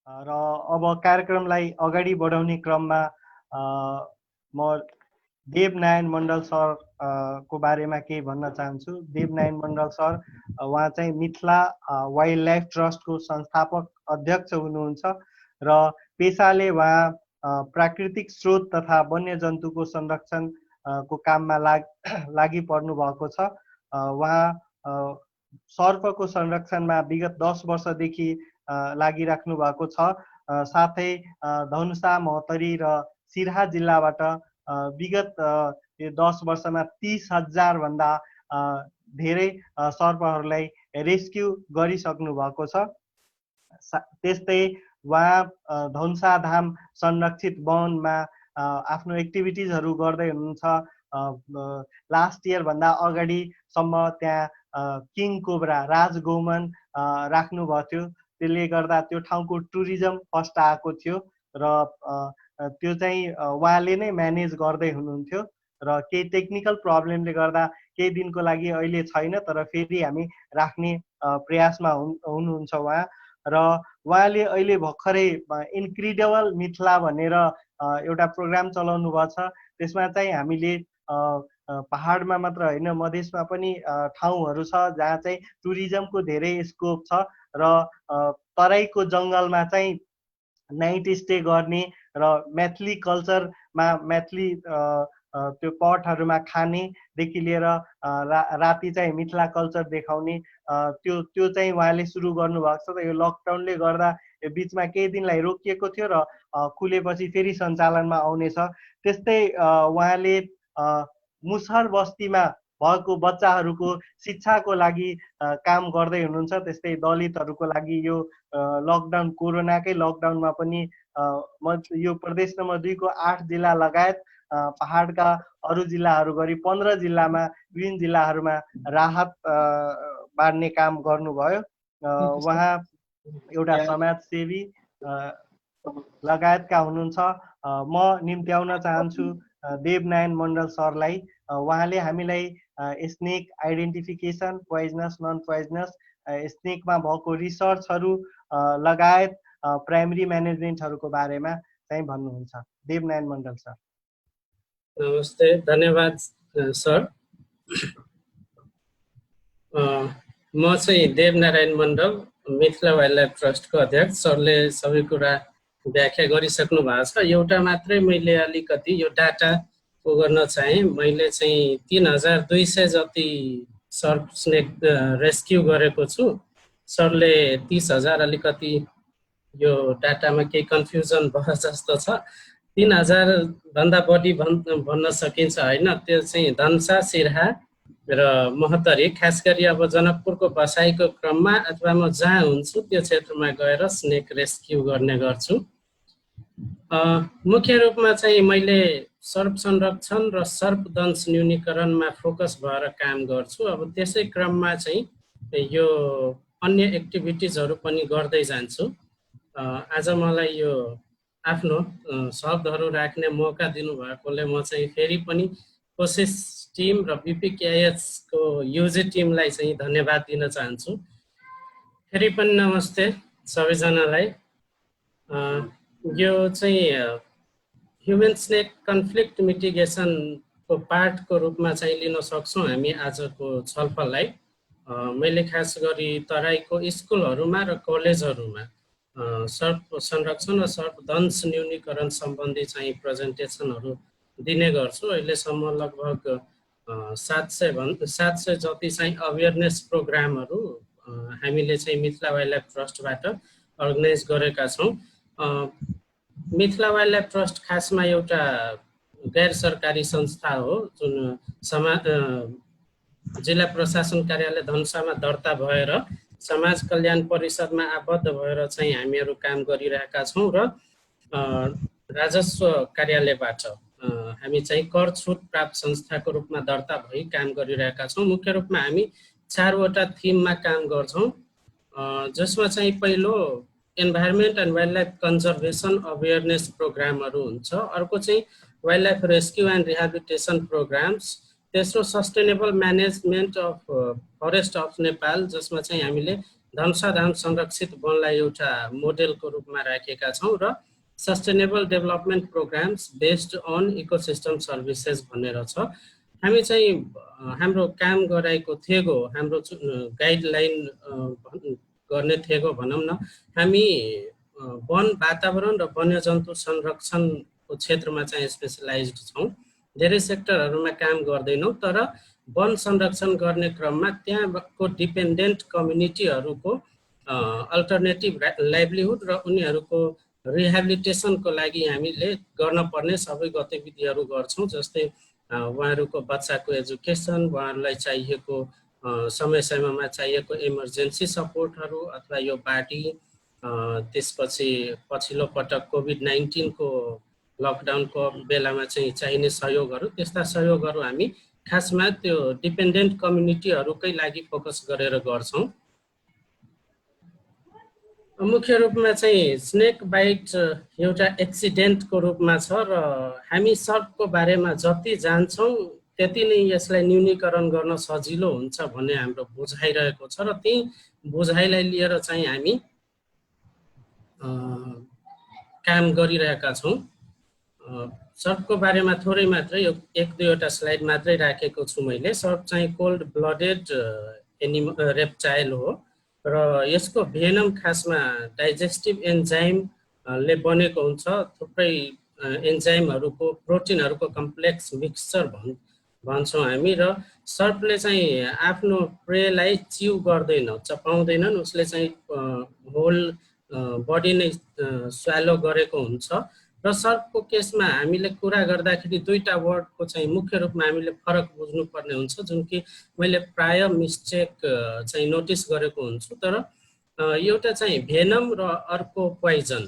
र अब कार्यक्रमलाई अगाडि बढाउने क्रममा म देवनारायण मण्डल सर को बारेमा केही भन्न चाहन्छु। देवनारायण मण्डल सर उहाँ चाहिँ मिथिला वाइल्ड लाइफ ट्रस्टको संस्थापक अध्यक्ष हुनुहुन्छ र पेसाले उहाँ प्राकृतिक स्रोत तथा वन्यजन्तुको संरक्षण को काममा लागि पर्नु भएको छ। उहाँ सर्पको संरक्षणमा विगत 10 वर्षदेखि लागिराख्नु भएको छ। साथै धनुषा, महोत्तरी र सिराहा जिल्लाबाट विगत 10 वर्षमा 30,000 भन्दा धेरै सर्पहरूलाई रेस्क्यु गरिसक्नु भएको छ। त्यस्तै उहाँ धनुषा धाम संरक्षित वनमा आफ्नो एक्टिभिटिजहरू गर्दै हुनुहुन्छ। लास्ट इयर भन्दा अगाडिसम्म त्यहाँ किङ कोब्रा राजगौमन राख्नु भएको थियो। त्यसले गर्दा त्यो ठाउँको टुरिज्म फर्स्ट आएको थियो र त्यो चाहिँ उहाँले नै म्यानेज गर्दै हुनुहुन्थ्यो र केही टेक्निकल प्रब्लमले गर्दा केही दिनको लागि अहिले छैन, तर फेरि हामी राख्ने प्रयासमा हुनुहुन्छ उहाँ। र उहाँले अहिले भर्खरै इन्क्रेडिबल मिथिला भनेर एउटा प्रोग्राम चलाउनु भएको छ। त्यसमा चाहिँ हामीले पहाडमा मात्र होइन, मधेसमा पनि ठाउँहरू छ जहाँ चाहिँ टुरिज्मको धेरै स्कोप छ र तराईको जङ्गलमा चाहिँ नाइट स्टे गर्ने र मैथिली कल्चरमा मैथिली त्यो पटहरूमा खानेदेखि लिएर राति चाहिँ मिथिला कल्चर देखाउने त्यो चाहिँ उहाँले सुरु गर्नुभएको छ। यो लकडाउनले गर्दा बिचमा केही दिनलाई रोकिएको थियो र खुलेपछि फेरि सञ्चालनमा आउनेछ। त्यस्तै उहाँले मुसहर बस्तीमा भएको बच्चाहरूको शिक्षाको लागि काम गर्दै हुनुहुन्छ। त्यस्तै दलितहरूको लागि यो लकडाउन कोरोनाकै लकडाउनमा पनि यो प्रदेश नम्बर 2 को 8 जिल्ला लगायत पहाडका अरू जिल्लाहरू गरी 15 जिल्लामा विभिन्न जिल्लाहरूमा राहत बाँड्ने काम गर्नुभयो। उहाँ एउटा समाजसेवी लगायतका हुनुहुन्छ। म निम्त्याउन चाहन्छु देवनारायण मण्डल सरलाई। उहाँले हामीलाई snake identification, poisonous, non poisonous, स्नेकमा भएको रिसर्चहरू लगायत प्राइमरी म्यानेजमेन्टहरूको बारेमा चाहिँ भन्नुहुन्छ। देवनारायण मण्डल सर। नमस्ते, धन्यवाद सर। म चाहिँ देवनारायण मण्डल, मिथिला वाइल्ड लाइफ ट्रस्टको अध्यक्ष। सरले सबै कुरा व्याख्या गरिसक्नु भएको छ। एउटा मात्रै मैले अलिकति यो डाटा गर्न चाहेँ। मैले चाहिँ 3200 जति सर्प स्नेक रेस्क्यु गरेको छु। सरले 30,000 अलिकति यो डाटामा केही कन्फ्युजन भयो जस्तो छ। 3,000 भन्दा बढी भन्न सकिन्छ होइन। त्यो चाहिँ धनुषा, सिराहा र महोत्तरी, खास गरी अब जनकपुरको बसाइको क्रममा अथवा म जहाँ हुन्छु त्यो क्षेत्रमा गएर स्नेक रेस्क्यु गर्ने गर्छु। मुख्य रूपमा चाहिँ मैले सर्प संरक्षण र सर्पदंश न्यूनीकरणमा फोकस भएर काम गर्छु। अब त्यसै क्रममा चाहिँ यो अन्य एक्टिभिटिजहरू पनि गर्दै जान्छु। आज मलाई यो आफ्नो शब्दहरू राख्ने मौका दिनुभएकोले म चाहिँ फेरि पनि कोसिस टिम र बीपीकेएच को युजी टिमलाई चाहिँ धन्यवाद दिन चाहन्छु। फेरि पनि नमस्ते सबैजनालाई। यो चाहिँ ह्युमन स्नेक कन्फ्लिक्ट मिटिगेसनको पार्टको रूपमा चाहिँ लिन सक्छौँ हामी आजको छलफललाई। मैले खास गरी तराईको स्कुलहरूमा र कलेजहरूमा सर्प संरक्षण र सर्पदंश न्यूनीकरण सम्बन्धी चाहिँ प्रेजेन्टेसनहरू दिने गर्छु। अहिलेसम्म लगभग 700 जति चाहिँ अवेरनेस प्रोग्रामहरू हामीले चाहिँ मिथिला वाइल्ड लाइफ ट्रस्टबाट अर्गनाइज गरेका छौँ। मिथिला वाइल्ड लाइफ ट्रस्ट खासमा एउटा गैर सरकारी संस्था हो जुन जिल्ला प्रशासन कार्यालय धनुषामा दर्ता भएर समाज कल्याण परिषदमा आबद्ध भएर चाहिँ हामीहरू काम गरिरहेका छौँ र राजस्व कार्यालयबाट हामी चाहिँ कर छुट प्राप्त संस्थाको रूपमा दर्ता भई काम गरिरहेका छौँ। मुख्य रूपमा हामी 4वटा थिममा काम गर्छौँ, जसमा चाहिँ पहिलो environment and wildlife conservation awareness प्रोग्रामहरू हुन्छ। अर्को चाहिँ wildlife rescue and rehabilitation programmes. तेस्रो sustainable management of forest of Nepal, जसमा चाहिँ हामीले धनुषाधाम संरक्षित वनलाई एउटा मोडेलको रूपमा राखेका छौँ र sustainable development programmes based on ecosystem services भनेर छ। हामी चाहिँ हाम्रो काम गराएको थेगो हाम्रो गाइडलाइन गर्ने थेगो भनौँ न, हामी वन वातावरण र वन्यजन्तु संरक्षणको क्षेत्रमा चाहिँ स्पेसलाइज्ड छौँ। धेरै सेक्टरहरूमा काम गर्दैनौँ, तर वन संरक्षण गर्ने क्रममा त्यहाँको डिपेन्डेन्ट कम्युनिटीहरूको अल्टरनेटिभ लाइभलीहुड र उनीहरूको रिहेबिलिटेसनको लागि हामीले गर्न पर्ने सबै गतिविधिहरू गर्छौँ। जस्तै उहाँहरूको बच्चाको एजुकेसन, उहाँहरूलाई चाहिएको समय समयमा चाहिएको इमर्जेन्सी सपोर्टहरू अथवा यो बाटी, त्यसपछि पछिल्लो पटक कोभिड-19 को लकडाउनको बेलामा चाहिँ चाहिने सहयोगहरू, त्यस्ता सहयोगहरू हामी खासमा त्यो डिपेन्डेन्ट कम्युनिटीहरूकै लागि फोकस गरेर गर्छौँ। मुख्य रूपमा चाहिँ स्नेक बाइट एउटा एक्सिडेन्टको रूपमा छ र हामी सर्पको बारेमा जति जान्छौँ त्यति नै यसलाई न्यूनीकरण गर्न सजिलो हुन्छ भन्ने हाम्रो बुझाइरहेको छ र त्यही बुझाइलाई लिएर चाहिँ हामी काम गरिरहेका छौँ। सर्पको बारेमा थोरै मात्रै एक दुईवटा स्लाइड मात्रै राखेको छु मैले। सर्प चाहिँ कोल्ड ब्लडेड रेप्टाइल हो र यसको भेनम खासमा डाइजेस्टिभ एन्जाइमले बनेको हुन्छ। थुप्रै एन्जाइमहरूको प्रोटिनहरूको कम्प्लेक्स मिक्सचर भन्छौँ हामी। र सर्पले चाहिँ आफ्नो प्रेलाई च्यु गर्दैन, चपाउँदैनन्, उसले चाहिँ होल बडी नै स्वालो गरेको हुन्छ। र सर्पको केसमा हामीले कुरा गर्दाखेरि दुईटा वर्डको चाहिँ मुख्य रूपमा हामीले फरक बुझ्नुपर्ने हुन्छ, जुन कि मैले प्राय मिस्टेक चाहिँ नोटिस गरेको हुन्छु। तर एउटा चाहिँ भेनम र अर्को पोइजन।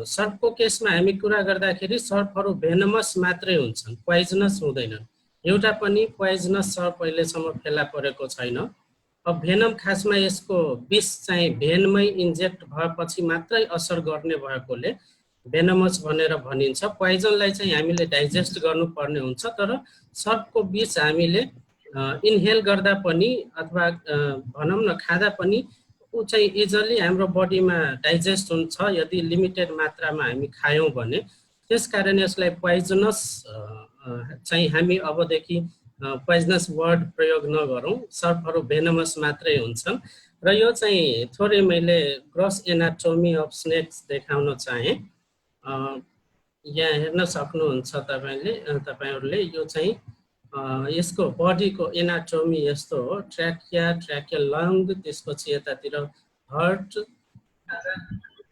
सर्पको केसमा हामी कुरा गर्दाखेरि सर्पहरू भेनमस मात्रै हुन्छन्, पोइजनस हुँदैनन्। एउटा पनि पोइजनस सर्प अहिलेसम्म फेला परेको छैन। अब भेनम खासमा यसको विष चाहिँ भेनमै इन्जेक्ट भएपछि मात्रै असर गर्ने भएकोले भेनमस भनेर भनिन्छ। पोइजनलाई चाहिँ हामीले डाइजेस्ट गर्नुपर्ने हुन्छ, तर सर्पको विष हामीले इन्हेल गर्दा पनि अथवा भनौँ न खाँदा पनि ऊ चाहिँ इजली हाम्रो बडीमा डाइजेस्ट हुन्छ यदि लिमिटेड मात्रामा हामी खायौँ भने। त्यसकारण यसलाई पोइजनस चाहिँ हामी अबदेखि पोइजनस वर्ड प्रयोग नगरौँ, सर्पहरू भेनमस मात्रै हुन्छन्। र यो चाहिँ थोरै मैले ग्रस एनाटोमी अफ स्नेक्स देखाउन चाहेँ। यहाँ हेर्न सक्नुहुन्छ तपाईँहरूले। यो चाहिँ यसको बडीको एनाटोमी यस्तो हो। ट्र्याकिया लङ, त्यसपछि यतातिर हार्ट,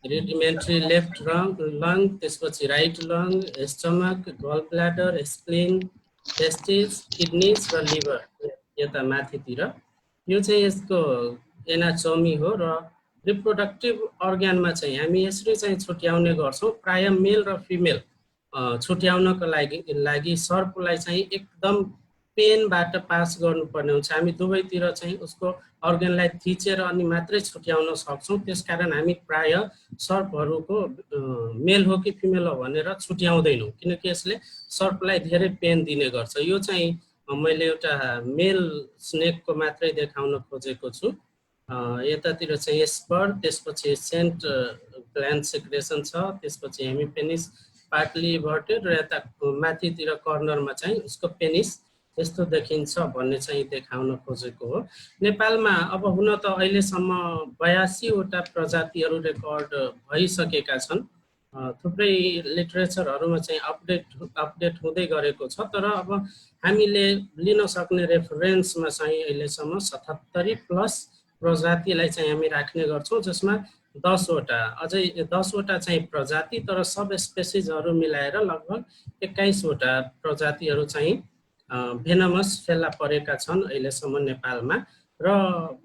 रुडिमेन्ट्री लेफ्ट लङ, त्यसपछि राइट लङ, स्टमक, गल ब्ल्याडर, स्प्लिन, टेस्टिस, किडनीज र लिभर यता माथितिर। यो चाहिँ यसको एनाटोमी हो। र रिप्रोडक्टिभ अर्ग्यानमा चाहिँ हामी यसरी चाहिँ छुट्याउने गर्छौँ। प्राय मेल र फिमेल छुट्याउनको लागि सर्पलाई चाहिँ एकदम पेनबाट पास गर्नुपर्ने हुन्छ। हामी दुवैतिर चाहिँ उसको अर्ग्यानलाई थिचेर अनि मात्रै छुट्याउन सक्छौँ। त्यसकारण हामी प्राय सर्पहरूको मेल हो कि फिमेल हो भनेर छुट्याउँदैनौँ, किनकि यसले सर्पलाई धेरै पेन दिने गर्छ। यो चाहिँ मैले एउटा मेल स्नेकको मात्रै देखाउन खोजेको छु। यतातिर चाहिँ स्पर, त्यसपछि सेन्ट ग्ल्यान्ड सेक्रेसन छ, त्यसपछि हेमिपेनिस पार्टली भर्टेड र यता माथितिर कर्नरमा चाहिँ उसको पेनिस यस्तो देखिन्छ भन्ने चाहिँ देखाउन खोजेको हो। नेपालमा अब हुन त अहिलेसम्म 82वटा प्रजातिहरू रेकर्ड भइसकेका छन्। थुप्रै लिटरेचरहरूमा चाहिँ अपडेट हुँदै गरेको छ। तर अब हामीले लिन सक्ने रेफरेन्समा चाहिँ अहिलेसम्म 77+ प्रजातिलाई चाहिँ हामी राख्ने गर्छौँ, जसमा 10वटा अझै 10वटा चाहिँ प्रजाति, तर सब स्पेसिजहरू मिलाएर लगभग 21वटा प्रजातिहरू चाहिँ भेनमस फेला परेका छन् अहिलेसम्म नेपालमा। र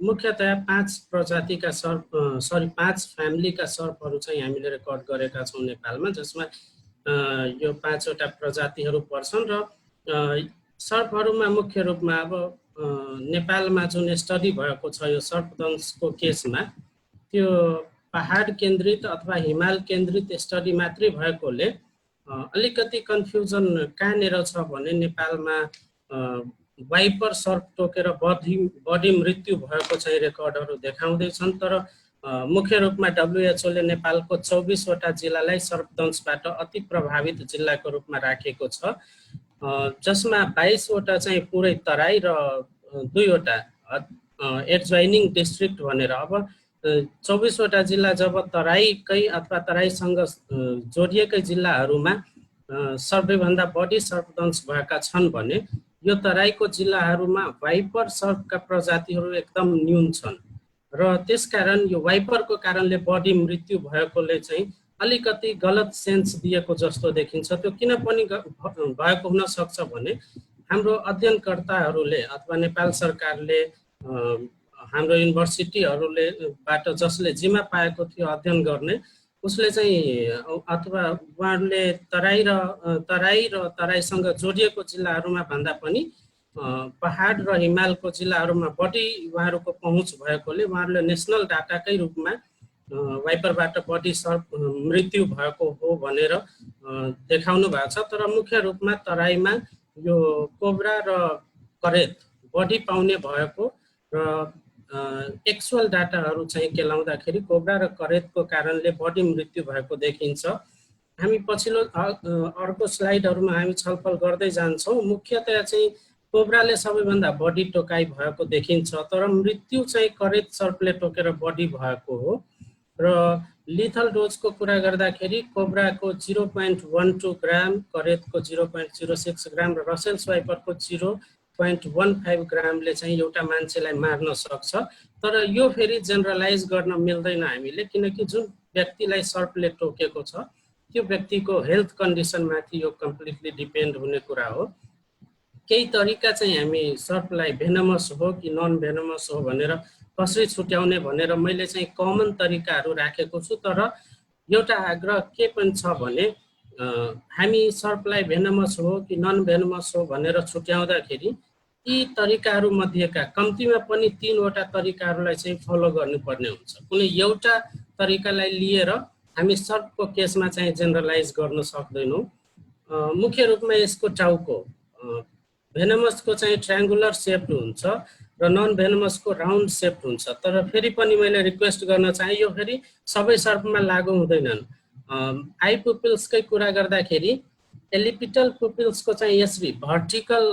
मुख्यतया 5 प्रजातिका सर्प 5 फ्यामिलीका सर्पहरू चाहिँ हामीले रेकर्ड गरेका छौँ नेपालमा, जसमा यो 5वटा प्रजातिहरू पर्छन्। र सर्पहरूमा मुख्य रूपमा अब नेपालमा जुन स्टडी भएको छ यो सर्पदंशको केसमा, त्यो पहाड केन्द्रित अथवा हिमाल केन्द्रित स्टडी मात्रै भएकोले अलिकति कन्फ्युजन कहाँनिर छ भने नेपालमा वाइपर सर्प टोकेर बढी मृत्यु भएको चाहिँ रेकर्डहरू देखाउँदैछन्। तर मुख्य रूपमा WHO ले नेपालको 24 वटा जिल्लालाई सर्पदंशबाट अति प्रभावित जिल्लाको रूपमा राखेको छ, जसमा 22 वटा चाहिँ पुरै तराई र 2 वटा एडजोइनिङ डिस्ट्रिक्ट भनेर। अब 24 वटा जिल्ला जब तराईकै अथवा तराईसँग जोडिएकै जिल्लाहरूमा सबैभन्दा बढी सर्पदंश भएका छन् भने यो तराईको जिल्लाहरूमा वाइपर सर्पका प्रजातिहरू एकदम न्यून छन् र त्यसकारण यो वाइपरको कारणले बढी मृत्यु भएकोले चाहिँ अलिकति गलत सेन्स दिएको जस्तो देखिन्छ। त्यो किन पनि भएको हुन सक्छ भने हाम्रो अध्ययनकर्ताहरूले अथवा नेपाल सरकारले हाम्रो युनिभर्सिटीहरूले बाट जसले जिम्मा पाएको थियो अध्ययन गर्ने, उसले चाहिँ अथवा उहाँहरूले तराई र तराईसँग जोडिएको जिल्लाहरूमा भन्दा पनि पहाड र हिमालको जिल्लाहरूमा बढी उहाँहरूको पहुँच भएकोले उहाँहरूले नेसनल डाटाकै रूपमा वाइपरबाट बढी सर्प मृत्यु भएको हो भनेर देखाउनु भएको छ। तर मुख्य रूपमा तराईमा यो कोब्रा र करेत बढी पाउने भएको र एक्चुअल डाटाहरू चाहिँ केलाउँदाखेरि कोब्रा र करेतको कारणले बढी मृत्यु भएको देखिन्छ। हामी पछिल्लो अर्को स्लाइडहरूमा हामी छलफल गर्दै जान्छौँ। मुख्यतया चाहिँ कोब्राले सबैभन्दा बढी टोकाइ भएको देखिन्छ, तर मृत्यु चाहिँ करेत सर्पले टोकेर बढी भएको हो। र लिथल डोजको कुरा गर्दाखेरि कोब्राको 0.12 ग्राम, करेतको 0.06 ग्राम र रसेल्स वाइपरको 0.15 ग्रामले चाहिँ एउटा मान्छेलाई मार्न सक्छ। तर यो फेरि जेनरलाइज गर्न मिल्दैन हामीले, किनकि जुन व्यक्तिलाई सर्पले टोकेको छ त्यो व्यक्तिको हेल्थ कन्डिसनमाथि यो कम्प्लिटली डिपेन्ड हुने कुरा हो। केही तरिका चाहिँ हामी सर्पलाई भेनमस हो कि नन भेनमस हो भनेर कसरी छुट्याउने भनेर मैले चाहिँ कमन तरिकाहरू राखेको छु। तर एउटा आग्रह के पनि छ भने हामी सर्पलाई भेनमस हो कि नन भेनमस हो भनेर छुट्याउँदाखेरि यी तरिकाहरू मध्येका कम्तीमा पनि 3 वटा तरिकाहरूलाई चाहिँ फलो गर्नुपर्ने हुन्छ। कुनै एउटा तरिकालाई लिएर हामी सर्पको केसमा चाहिँ जेनरलाइज गर्न सक्दैनौँ। मुख्य रूपमा यसको टाउको भेनमसको चाहिँ ट्रायङ्गुलर सेप्ड हुन्छ र नन भेनमसको राउन्ड सेप्ड हुन्छ। तर फेरि पनि मैले रिक्वेस्ट गर्न चाहे यो फेरि सबै सर्पमा लागू हुँदैनन्। आई पुपिल्सकै कुरा गर्दाखेरि एलिपिटल पुपिल्सको चाहिँ यसरी भर्टिकल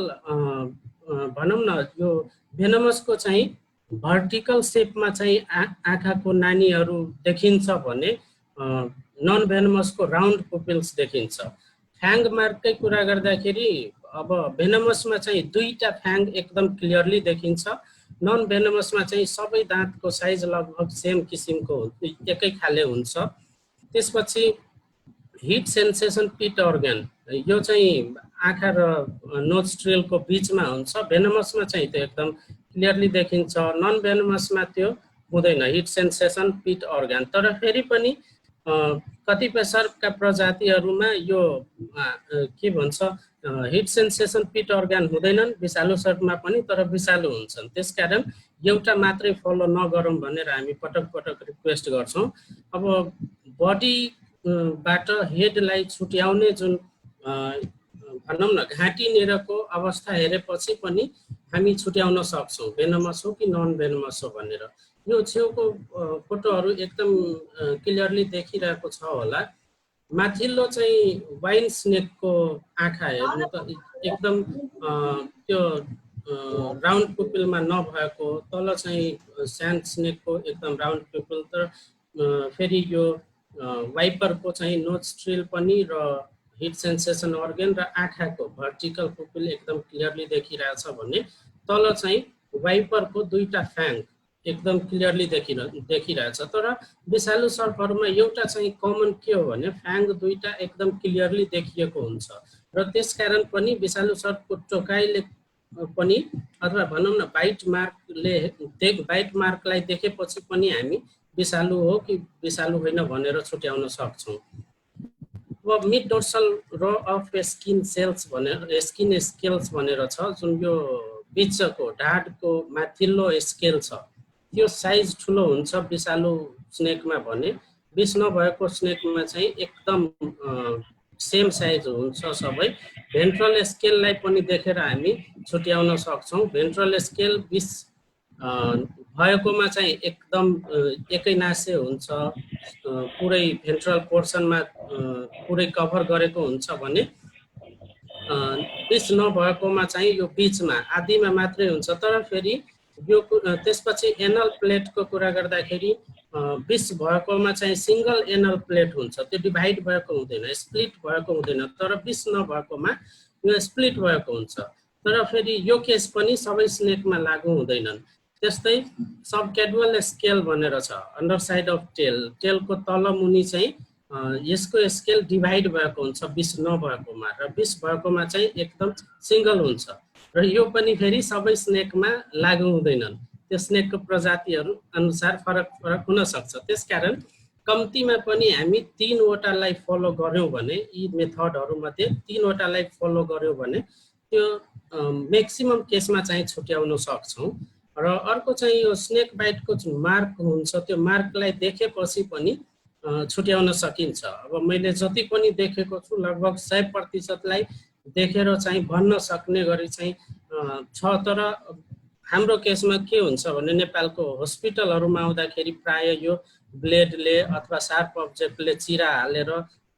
भनौँ न, यो भेनमसको चाहिँ भर्टिकल सेपमा चाहिँ आँखाको नानीहरू देखिन्छ भने नन भेनमसको राउन्ड पुपिल्स देखिन्छ। फ्याङ मार्ककै कुरा गर्दाखेरि अब भेनमसमा चाहिँ 2टा फ्याङ एकदम क्लियरली देखिन्छ, नन भेनमसमा चाहिँ सबै दाँतको साइज लगभग सेम किसिमको एकै खाले हुन्छ। त्यसपछि हिट सेन्सेसन पिट अर्गन, यो चाहिँ आँखा र नोस्ट्रिलको बिचमा हुन्छ। भेनमसमा चाहिँ त्यो एकदम क्लियरली देखिन्छ, नन भेनमसमा त्यो हुँदैन हिट सेन्सेसन पिट अर्गन। तर फेरि पनि कतिपय सर्पका प्रजातिहरूमा यो के भन्छ हिट सेन्सेसन पिट अर्गन हुँदैनन्, विषालु सर्पमा पनि, तर विषालु हुन्छन्। त्यसकारण एउटा मात्रै फलो नगरौँ भनेर हामी पटक पटक रिक्वेस्ट गर्छौँ। अब बडीबाट हेडलाई छुट्याउने जुन भनौँ न घाँटीनेरको अवस्था हेरेपछि पनि हामी छुट्याउन सक्छौँ भेनमस हो कि नन भेनमस हो भनेर। यो छेउको फोटोहरू एकदम क्लियरली देखिरहेको छ होला। माथिल्लो चाहिँ वाइन स्नेकको आँखा हेर्नु त एकदम त्यो राउन्ड पुपिलमा नभएको, तल चाहिँ स्यान्ड स्नेकको एकदम राउन्ड पुपिल। तर फेरि यो वाइपरको चाहिँ नोस्ट्रिल पनि र हिट सेन्सेसन अर्गन र आँखाको भर्टिकल पुपिल एकदम क्लियरली देखिरहेछ भने तल चाहिँ वाइपरको 2टा फ्याङ एकदम क्लियरली देखिरहेछ। तर विषालु सर्पहरूमा एउटा चाहिँ कमन के हो भने फ्याङ 2टा एकदम क्लियरली देखिएको हुन्छ र त्यसकारण पनि विषालु सर्पको टोकाइले पनि अथवा भनौँ न बाइट मार्कलाई देखेपछि पनि हामी विषालु हो कि विषालु होइन भनेर छुट्याउन सक्छौँ। अब mid dorsal row of skin cells भनेर स्किन स्केल्स भनेर छ, जुन यो बिचको ढाडको माथिल्लो स्केल छ त्यो साइज ठुलो हुन्छ विषालु स्नेकमा भने विष नभएको स्नेकमा चाहिँ एकदम सेम साइज हुन्छ सबै। भेन्ट्रल स्केललाई पनि देखेर हामी छुट्याउन सक्छौँ। भेन्ट्रल स्केल 20 भएकोमा चाहिँ एकदम एकैनासे हुन्छ, पुरै भेन्ट्रल पोर्सनमा पुरै कभर गरेको हुन्छ भने 20 नभएकोमा चाहिँ यो बिचमा आधीमा मात्रै हुन्छ। तर फेरि यो त्यसपछि एनल प्लेटको कुरा गर्दाखेरि 20 भएकोमा चाहिँ सिंगल एनल प्लेट हुन्छ, त्यो डिभाइड भएको हुँदैन, स्प्लिट भएको हुँदैन। तर 20 नभएकोमा यो स्प्लिट भएको हुन्छ। तर फेरि यो केस पनि सबै स्नेकमा लागू हुँदैनन्। त्यस्तै सब क्याडुअल स्केल भनेर छ, अन्डर साइड अफ टेल, टेलको तल मुनि चाहिँ यसको स्केल डिभाइड भएको हुन्छ 20 नभएकोमा, र 20 भएकोमा चाहिँ एकदम सिंगल हुन्छ। र यो पनि फेरि सबै स्नेकमा लागू हुँदैनन्, त्यो स्नेकको प्रजातिहरू अनुसार फरक फरक हुन सक्छ। त्यसकारण कम्तीमा पनि हामी 3 वटालाई फलो गर्यौं भने, यी मेथडहरू मध्ये 3 वटालाई फलो गर्यौं भने त्यो म्याक्सिमम केसमा चाहिँ छुट्याउन सक्छौं। र अर्को चाहिँ यो स्नेक बाइटको जुन मार्क हुन्छ, त्यो मार्कलाई देखेपछि पनि छुट्याउन सकिन्छ। अब मैले जति पनि देखेको छु लगभग 100% देखेर चाहिँ भन्न सक्ने गरी चाहिँ छ। तर हाम्रो केसमा के हुन्छ भने नेपालको हस्पिटलहरुमा आउँदाखेरि प्राय यो ब्लेडले अथवा शार्प अब्जेक्टले चिरा हालेर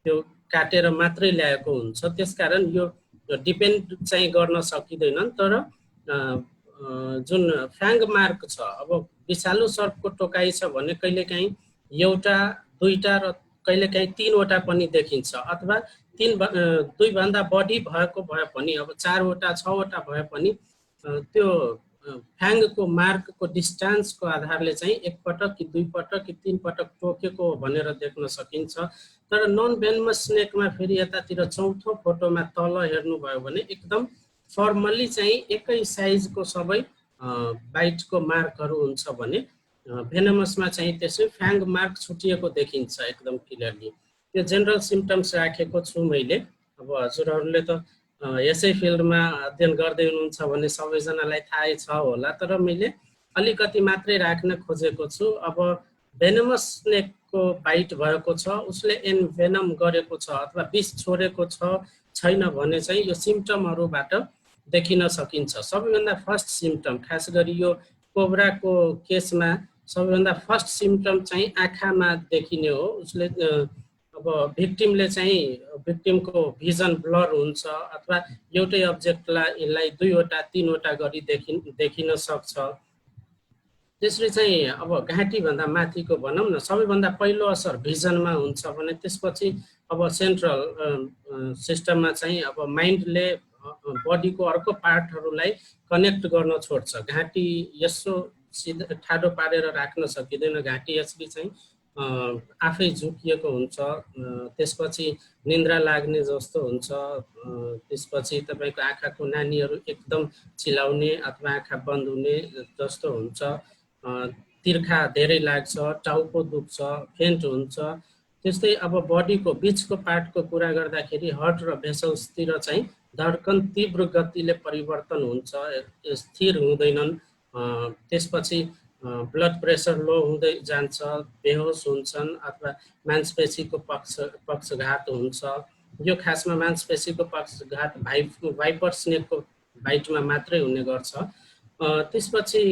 त्यो काटेर मात्रै ल्याएको हुन्छ। त्यसकारण यो डिपेन्ड चाहिँ गर्न सकिँदैन। तर जुन फ्याङ्ग मार्क छ, अब विषालु सर्पको टोकाइ छ भने कहिलेकाहीँ एउटा, दुईटा र कहिलेकाहीँ 3 वटा पनि देखिन्छ, अथवा 2 भन्दा बढी भएको भए पनि, अब 4 वटा 6 वटा भए पनि त्यो फ्याङ्गको मार्कको डिस्टेन्सको आधारले चाहिँ एक पटक कि 2 पटक कि 3 पटक टोकेको भनेर देख्न सकिन्छ। तर नन भेनमस स्नेकमा फेरि यतातिर चौथो फोटोमा तल हेर्नुभयो भने एकदम फर्मली चाहिँ एकै साइजको सबै बाइटको मार्कहरू हुन्छ भने भेनमसमा चाहिँ त्यसै फ्याङ्ग मार्क छुटिएको देखिन्छ एकदम क्लियरली। त्यो जेनरल सिम्पटम्स राखेको छु मैले। अब हजुरहरूले त यसै फिल्डमा अध्ययन गर्दै हुनुहुन्छ भने सबैजनालाई थाहै छ होला, तर मैले अलिकति मात्रै राख्न खोजेको छु। अब भेनमस स्नेकको बाइट भएको छ, उसले एनभेनम गरेको छ अथवा विष छोडेको छ छैन भने चाहिँ यो सिम्पटमहरूबाट देखिन सकिन्छ। सबैभन्दा फर्स्ट सिम्पटम, खास गरी यो कोब्राको केसमा सबैभन्दा फर्स्ट सिम्पटम चाहिँ आँखामा देखिने हो। उसले अब भिक्टिमले चाहिँ भिक्टिमको भिजन ब्लर हुन्छ अथवा एउटै अब्जेक्टलाई 2 वटा 3 वटा गरी देखिन सक्छ। त्यसरी चाहिँ अब घाँटी भन्दा माथिको भनौँ न, सबैभन्दा पहिलो असर भिजनमा हुन्छ भने त्यसपछि अब सेन्ट्रल सिस्टममा चाहिँ अब माइन्डले बडीको अर्को पार्टहरूलाई कनेक्ट गर्न छोड्छ। घाँटी यसो सिधा ठाडो पारेर राख्न सकिँदैन, घाँटी यसरी चाहिँ आफै झुकिएको हुन्छ। त्यसपछि निन्द्रा लाग्ने जस्तो हुन्छ। त्यसपछि तपाईको आँखाको नानीहरू एकदम चिलाउने अथवा आँखा बन्द हुने जस्तो हुन्छ। तिर्खा धेरै लाग्छ, टाउको दुख्छ, फेन्ट हुन्छ। त्यस्तै अब बडीको बिचको पार्टको कुरा गर्दाखेरि हार्ट र भेसल्सतिर चाहिँ धड्कन तीव्र गतिले परिवर्तन हुन्छ, स्थिर हुँदैनन्। त्यसपछि ब्लड प्रेसर लो हुँदै जान्छ, बेहोस हुन्छन् अथवा मांसपेशीको पक्षघात हुन्छ। यो खासमा मांसपेशीको पक्षघात भाइपर स्नेकको बाइटमा मात्रै हुने गर्छ। त्यसपछि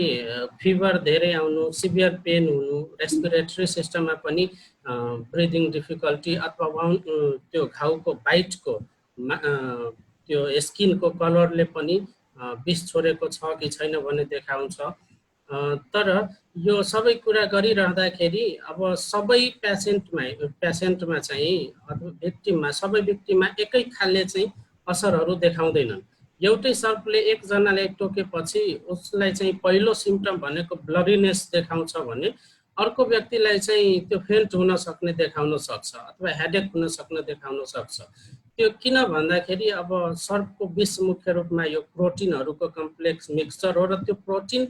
फिभर धेरै आउनु, सिभियर पेन हुनु, रेस्पिरेटरी सिस्टममा पनि ब्रिदिङ डिफिकल्टी अथवा त्यो घाउको बाइटको त्यो स्किनको कलरले पनि विष छोडेको छ कि छैन भन्ने देखाउँछ। तर यो सबै कुरा गरिरहँदाखेरि अब सबै पेसेन्टमा चाहिँ अथवा भिक्टिममा, सबै भिक्टिममा एकै खालले चाहिँ असरहरू देखाउँदैनन्। एउटै सर्पले एकजनालाई टोकेपछि उसलाई चाहिँ पहिलो सिम्पटम भनेको ब्लडीनेस देखाउँछ भने अर्को व्यक्तिलाई चाहिँ त्यो फेन्ट हुन सक्ने देखाउन सक्छ अथवा हेडेक हुन सक्ने देखाउन सक्छ। त्यो किन भन्दाखेरि अब सर्पको विष मुख्य रूपमा यो प्रोटिनहरूको कम्प्लेक्स मिक्सचर हो र त्यो प्रोटिन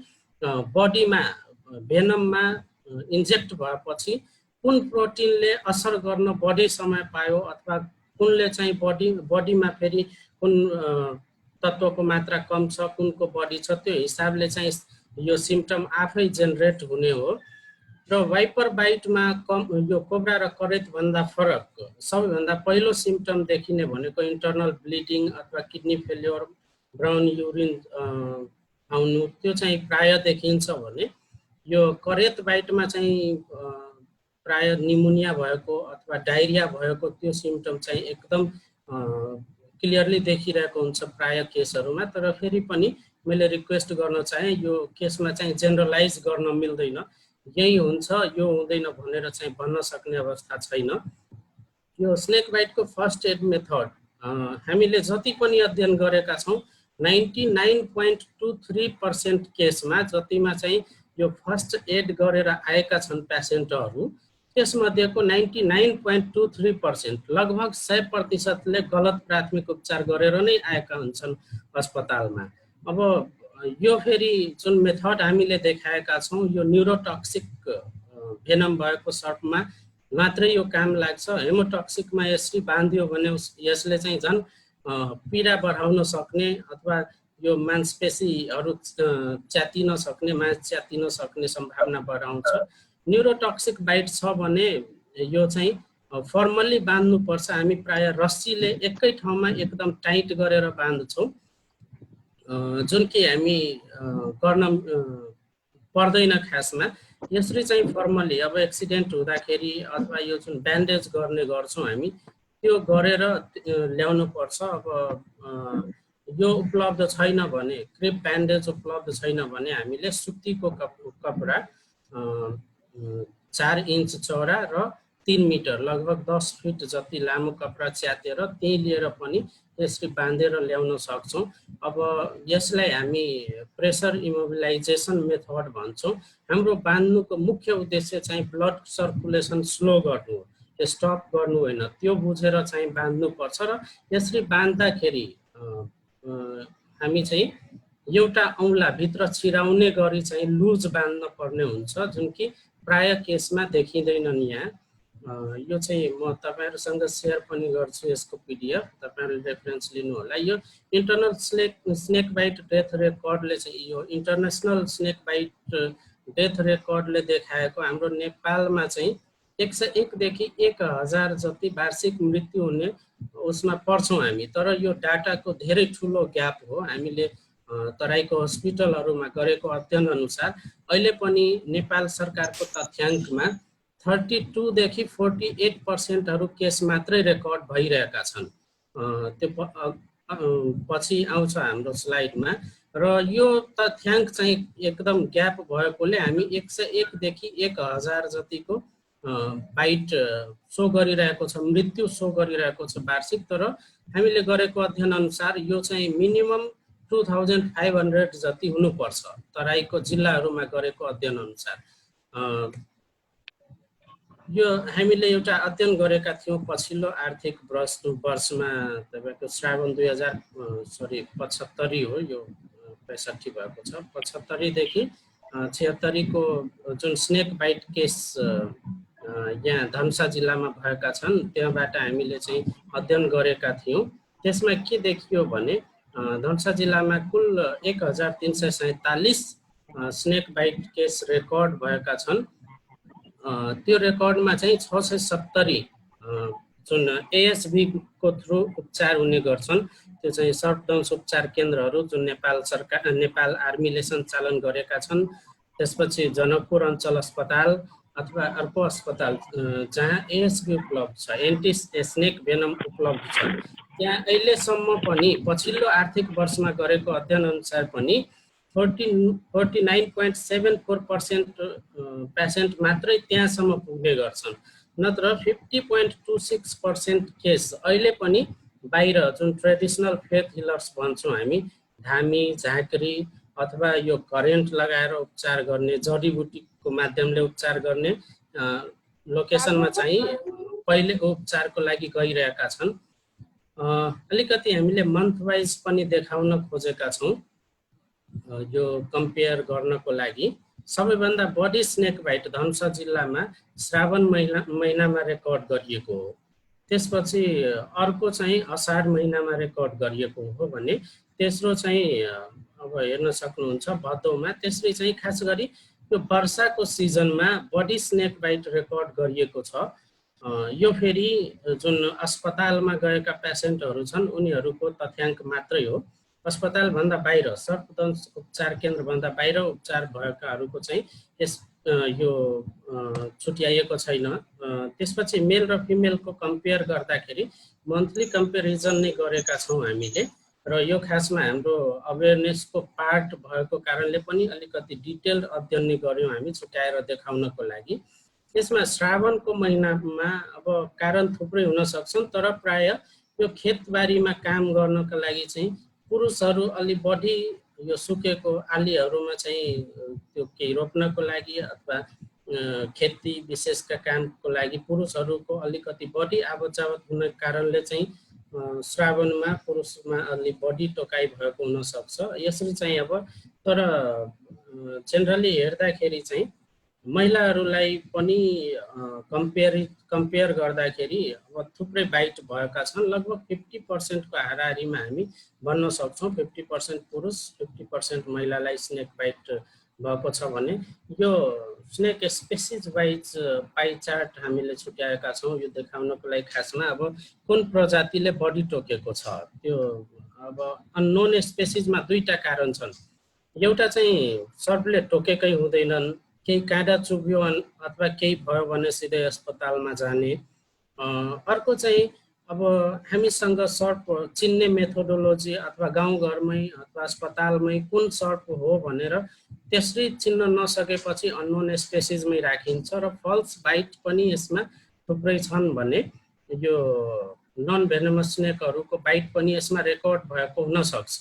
बडीमा भेनममा इन्जेक्ट भएपछि कुन प्रोटिनले असर गर्न बढी समय पायो अथवा कुनले चाहिँ बडीमा फेरि कुन तत्त्वको मात्रा कम छ, कुनको बढी छ, त्यो हिसाबले चाहिँ यो सिम्पटम आफै जेनेरेट हुने हो। र वाइपर बाइटमा यो कोब्रा र करेत भन्दा फरक सबैभन्दा पहिलो सिम्पटम देखिने भनेको इन्टरनल ब्लिडिङ अथवा किडनी फेल्योर, ब्राउन युरिन आउनु, त्यो चाहिँ प्राय देखिन्छ भने यो करेत बाइटमा चाहिँ प्राय निमोनिया भएको अथवा डायरिया भएको त्यो सिम्पटम चाहिँ एकदम क्लियरली देखिरहेको हुन्छ प्राय केसहरूमा। तर फेरि पनि मैले रिक्वेस्ट गर्न चाहे यो केसमा चाहिँ जेनरलाइज गर्न मिल्दैन, यही हुन्छ यो हुँदैन भनेर चाहिँ भन्न सक्ने अवस्था छैन। यो स्नेक बाइटको फर्स्ट एड मेथड हामीले जति पनि अध्ययन गरेका छौँ 99.23% केसमा जतिमा चाहिँ यो फर्स्ट एड गरेर आएका छन् पेसेन्टहरू त्यसमध्येको 99.23% लगभग 100%ले गलत प्राथमिक उपचार गरेर नै आएका हुन्छन् अस्पतालमा। अब यो फेरि जुन मेथड हामीले देखाएका छौँ यो न्युरोटक्सिक भेनम भएको सर्पमा मात्रै यो काम लाग्छ। हेमोटक्सिकमा यसरी बाँधियो भने यसले चाहिँ झन् पीडा बढाउन सक्ने अथवा यो मांसपेशीहरू च्यातिन सक्ने, मांस च्यातिन सक्ने सम्भावना बढाउँछ। न्युरोटक्सिक बाइट छ भने यो चाहिँ फर्मल्ली बाँध्नुपर्छ। हामी प्राय रस्सीले एकै ठाउँमा एकदम टाइट गरेर बाँध्छौँ, जुन कि हामी गर्न पर्दैन खासमा। यसरी चाहिँ फर्मल्ली अब एक्सिडेन्ट हुँदाखेरि अथवा यो जुन ब्यान्डेज गर्ने गर्छौँ हामी त्यो गरेर ल्याउनु पर्छ। अब यो उपलब्ध छैन भने, क्रिप ब्यान्डेज उपलब्ध छैन भने हामीले सुतीको कपडा 4 इन्च चौडा र 3 मिटर लगभग 10 फिट जति लामो कपडा च्यातेर त्यही लिएर पनि यसरी बाँधेर ल्याउन सक्छौँ। अब यसलाई हामी प्रेसर इमोबिलाइजेसन मेथड भन्छौँ। हाम्रो बाँध्नुको मुख्य उद्देश्य चाहिँ ब्लड सर्कुलेसन स्लो गर्नु हो, स्टप गर्नु होइन, त्यो बुझेर चाहिँ बाँध्नुपर्छ। र यसरी बाँध्दाखेरि हामी चाहिँ एउटा औँला भित्र छिराउने गरी चाहिँ लुज बाँध्न पर्ने हुन्छ, जुन कि प्राय केसमा देखिँदैनन् यहाँ। यो चाहिँ म तपाईहरुसँग शेयर पनि गर्छु यसको पीडीएफ, तपाईहरुले रेफरेन्स लिनु होला। यो इन्टरनल स्नेक बाइट डेथ रेकर्डले चाहिँ यो इन्टरनेशनल स्नेक बाइट डेथ रेकर्डले देखाएको हाम्रो नेपालमा चाहिँ 101 देखि 1000 जति वार्षिक मृत्यु हुने उसमा पर्छौं हामी। तर यो डाटाको धेरै ठूलो ग्याप हो। हामीले तराईको हस्पिटलहरुमा गरेको अध्ययन अनुसार अहिले पनि नेपाल सरकारको तथ्याङ्कमा 32 देखि 48% केस मात्रै रेकर्ड भइरहेका छन्। त्यो पछि आउँछ हाम्रो स्लाइडमा। र यो तथ्याङ्क चाहिँ एकदम ग्याप भएकोले हामी 101 देखि 1000 जतिको बाइट सो गरिरहेको छ, मृत्यु सो गरिरहेको छ वार्षिक। तर हामीले गरेको अध्ययन अनुसार यो चाहिँ मिनिमम 2500 जति हुनुपर्छ तराईको जिल्लाहरुमा गरेको अध्ययन अनुसार। यो हामीले एउटा अध्ययन गरेका थियौं पछिल्लो आर्थिक वर्षमा, तपाईको श्रावण 75 हो, यो 65 भएको छ। 75 देखि 76 को जुन स्नेक बाइट केस यहाँ धनुषा जिल्लामा भएका छन् त्यहाँबाट हामीले चाहिँ अध्ययन गरेका थियौं। त्यसमा के देखियो भने धनुषा जिल्लामा कुल 1347 स्नेक बाइट केस रेकर्ड भएका छन्। त्यो रेकर्डमा चाहिँ 670 जुन एएसबी को थ्रु उपचार हुने गर्छन्। त्यो चाहिँ सर्पदंश उपचार केन्द्रहरू जुन नेपाल सरकार, नेपाल आर्मीले सञ्चालन गरेका छन्। त्यसपछि जनकपुर अञ्चल अस्पताल अथवा अर्को अस्पताल जहाँ एएसबी उपलब्ध छ, एन्टी स्नेक भेनम उपलब्ध छ, त्यहाँ अहिलेसम्म पनि पछिल्लो आर्थिक वर्षमा गरेको अध्ययन अनुसार पनि 49.74% पेसेन्ट मात्रै त्यहाँसम्म पुग्ने गर्छन्। नत्र 50.26% केस अहिले पनि बाहिर जुन ट्रेडिसनल फेथ हिलर्स भन्छौँ हामी, धामी, झाँक्री अथवा यो करेन्ट लगाएर उपचार गर्ने, जडीबुटीको माध्यमले उपचार गर्ने लोकेसनमा चाहिँ पहिले उपचारको लागि गइरहेका छन्। अलिकति हामीले मन्थ वाइज पनि देखाउन खोजेका छौँ यो कम्पेयर गर्नको लागि। सबैभन्दा बढी स्नेक बाइट धनुषा जिल्लामा श्रावण महिनामा रेकर्ड गरिएको हो। त्यसपछि अर्को चाहिँ असार महिनामा रेकर्ड गरिएको हो भने तेस्रो चाहिँ अब हेर्न सक्नुहुन्छ भदौमा, त्यसरी चाहिँ खास गरी यो वर्षाको सिजनमा बडी स्नेक बाइट रेकर्ड गरिएको छ। यो फेरि जुन अस्पतालमा गएका पेसेन्टहरू छन् उनीहरूको तथ्याङ्क मात्रै हो। अस्पतालभन्दा बाहिर सर्पदंश उपचार केन्द्रभन्दा बाहिर उपचार भएकाहरूको चाहिँ यो छुट्याइएको छैन। त्यसपछि मेल र फिमेलको कम्पेयर गर्दाखेरि मन्थली कम्पेरिजन नै गरेका छौँ हामीले, र यो खासमा हाम्रो अवेरनेसको पार्ट भएको कारणले पनि अलिकति डिटेल्ड अध्ययन नै गऱ्यौँ हामी छुट्याएर देखाउनको लागि। यसमा श्रावणको महिनामा अब कारण थुप्रै हुन सक्छन्, तर प्राय यो खेतबारीमा काम गर्नको लागि चाहिँ पुरुषहरू अलि बढी यो सुकेको आलीहरूमा चाहिँ त्यो केही रोप्नको लागि अथवा खेती विशेषका कामको लागि पुरुषहरूको अलिकति बढी आवत जावत हुने कारणले चाहिँ श्रावणमा पुरुषमा अलि बढी टोकाइ भएको हुनसक्छ। यसरी चाहिँ अब तर जेनरली हेर्दाखेरि चाहिँ महिलाहरूलाई पनि कम्पेयर गर्दाखेरि अब थुप्रै बाइट भएका छन्। लगभग 50% को हाराहारीमा हामी भन्न सक्छौँ 50% पुरुष 50% महिलालाई स्नेक बाइट भएको छ भने यो snake species wise pie chart हामीले छुट्याएका छौँ यो देखाउनको लागि। खासमा अब कुन प्रजातिले बढी टोकेको छ त्यो अब अननोन स्पेसिजमा दुईटा कारण छन्। एउटा चाहिँ सर्पले टोकेकै हुँदैनन्, केही काँडा चुब्यो अथवा केही भयो भने सिधै अस्पतालमा जाने। अर्को चाहिँ अब हामीसँग सर्प चिन्ने मेथोडोलोजी अथवा गाउँघरमै अथवा अस्पतालमै कुन सर्प हो भनेर त्यसरी चिन्न नसकेपछि अननोन स्पेसिजमै राखिन्छ र फल्स बाइट पनि यसमा थुप्रै छन् भने यो नन भेनमस स्नेकहरूको बाइट पनि यसमा रेकर्ड भएको हुनसक्छ।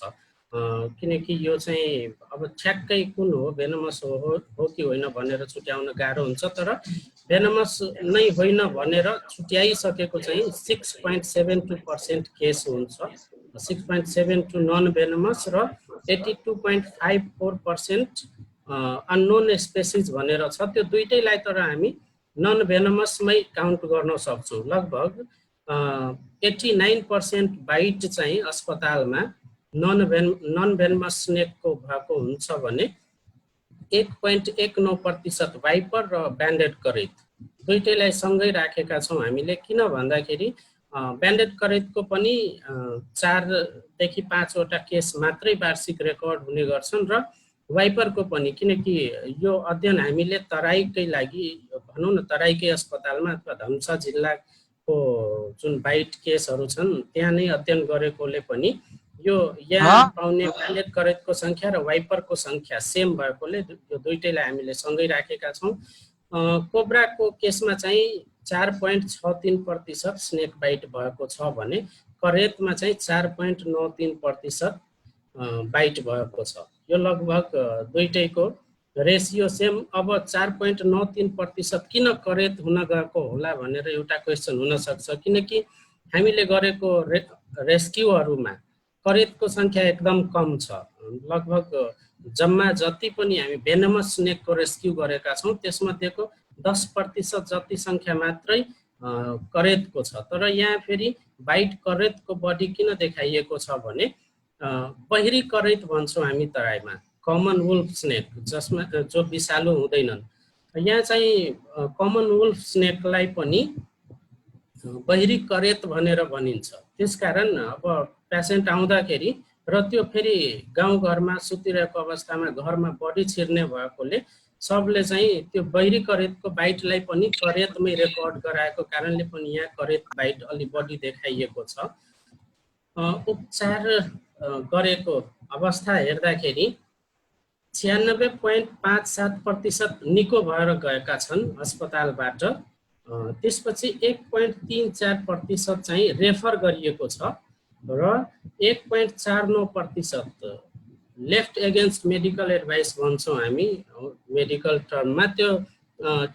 किनकि यो चाहिँ अब ठ्याक्कै कुन हो भेनमस हो कि होइन भनेर छुट्याउन गाह्रो हुन्छ, तर भेनमस नै होइन भनेर छुट्याइसकेको चाहिँ 6.72% केस हुन्छ। 6.72 नन भेनमस र 82.54% अननोन स्पेसिज भनेर छ। त्यो दुईटैलाई तर हामी नन भेनमसमै काउन्ट गर्न सक्छौँ। लगभग 89% बाइट चाहिँ अस्पतालमा नन भेनमस स्नेकको भएको हुन्छ भने 1.19% वाइपर र ब्यान्डेड करेत दुईटैलाई सँगै राखेका छौँ हामीले। किन भन्दाखेरि ब्यान्डेड करेतको पनि 4 देखि 5 वटा केस मात्रै वार्षिक रेकर्ड हुने गर्छन् र वाइपरको पनि, किनकि यो अध्ययन हामीले तराईकै लागि भनौँ न तराईकै अस्पतालमा अथवा धनुषा जिल्लाको जुन बाइट केसहरू छन् त्यहाँ नै अध्ययन गरेकोले पनि यो यहाँ पाउने ब्यान्डेड करेतको सङ्ख्या र वाइपरको सङ्ख्या सेम भएकोले यो दुईटैलाई हामीले सँगै राखेका छौँ। कोब्राको केसमा चाहिँ 4.63% स्नेक बाइट भएको छ भने करेतमा चाहिँ 4.93% बाइट भएको छ। यो लगभग दुईटैको रेसियो सेम। अब 4.93% किन करेत हुन गएको होला भनेर एउटा क्वेसन हुनसक्छ, किनकि हामीले गरेको रेस्क्युहरूमा करेतको सङ्ख्या एकदम कम छ। लगभग जम्मा जति पनि हामी भेनमस स्नेकको रेस्क्यु गरेका छौँ त्यसमध्येको 10% जति सङ्ख्या मात्रै करेतको छ। तर यहाँ फेरि बाइट करेतको बढी किन देखाइएको छ भने बहिरी करेत भन्छौँ हामी तराईमा, कमन वुल्फ स्नेक जसमा जो विषालु हुँदैनन्। यहाँ चाहिँ कमन वुल्फ स्नेकलाई पनि बहिरी करेत भनेर भनिन्छ। त्यसकारण अब पेसेन्ट आउँदाखेरि र त्यो फेरि गाउँघरमा सुतिरहेको अवस्थामा घरमा बढी छिर्ने भएकोले सबले चाहिँ त्यो बहिरी करेतको बाइटलाई पनि करेतमै रेकर्ड गराएको कारणले पनि यहाँ करेत बाइट अलि बढी देखाइएको छ। उपचार गरेको अवस्था हेर्दाखेरि 96.57% निको भएर गएका छन् अस्पतालबाट। त्यसपछि 1.34% चाहिँ रेफर गरिएको छ र 1.49% लेफ्ट एगेन्स्ट मेडिकल एडभाइस भन्छौँ हामी मेडिकल टर्ममा। त्यो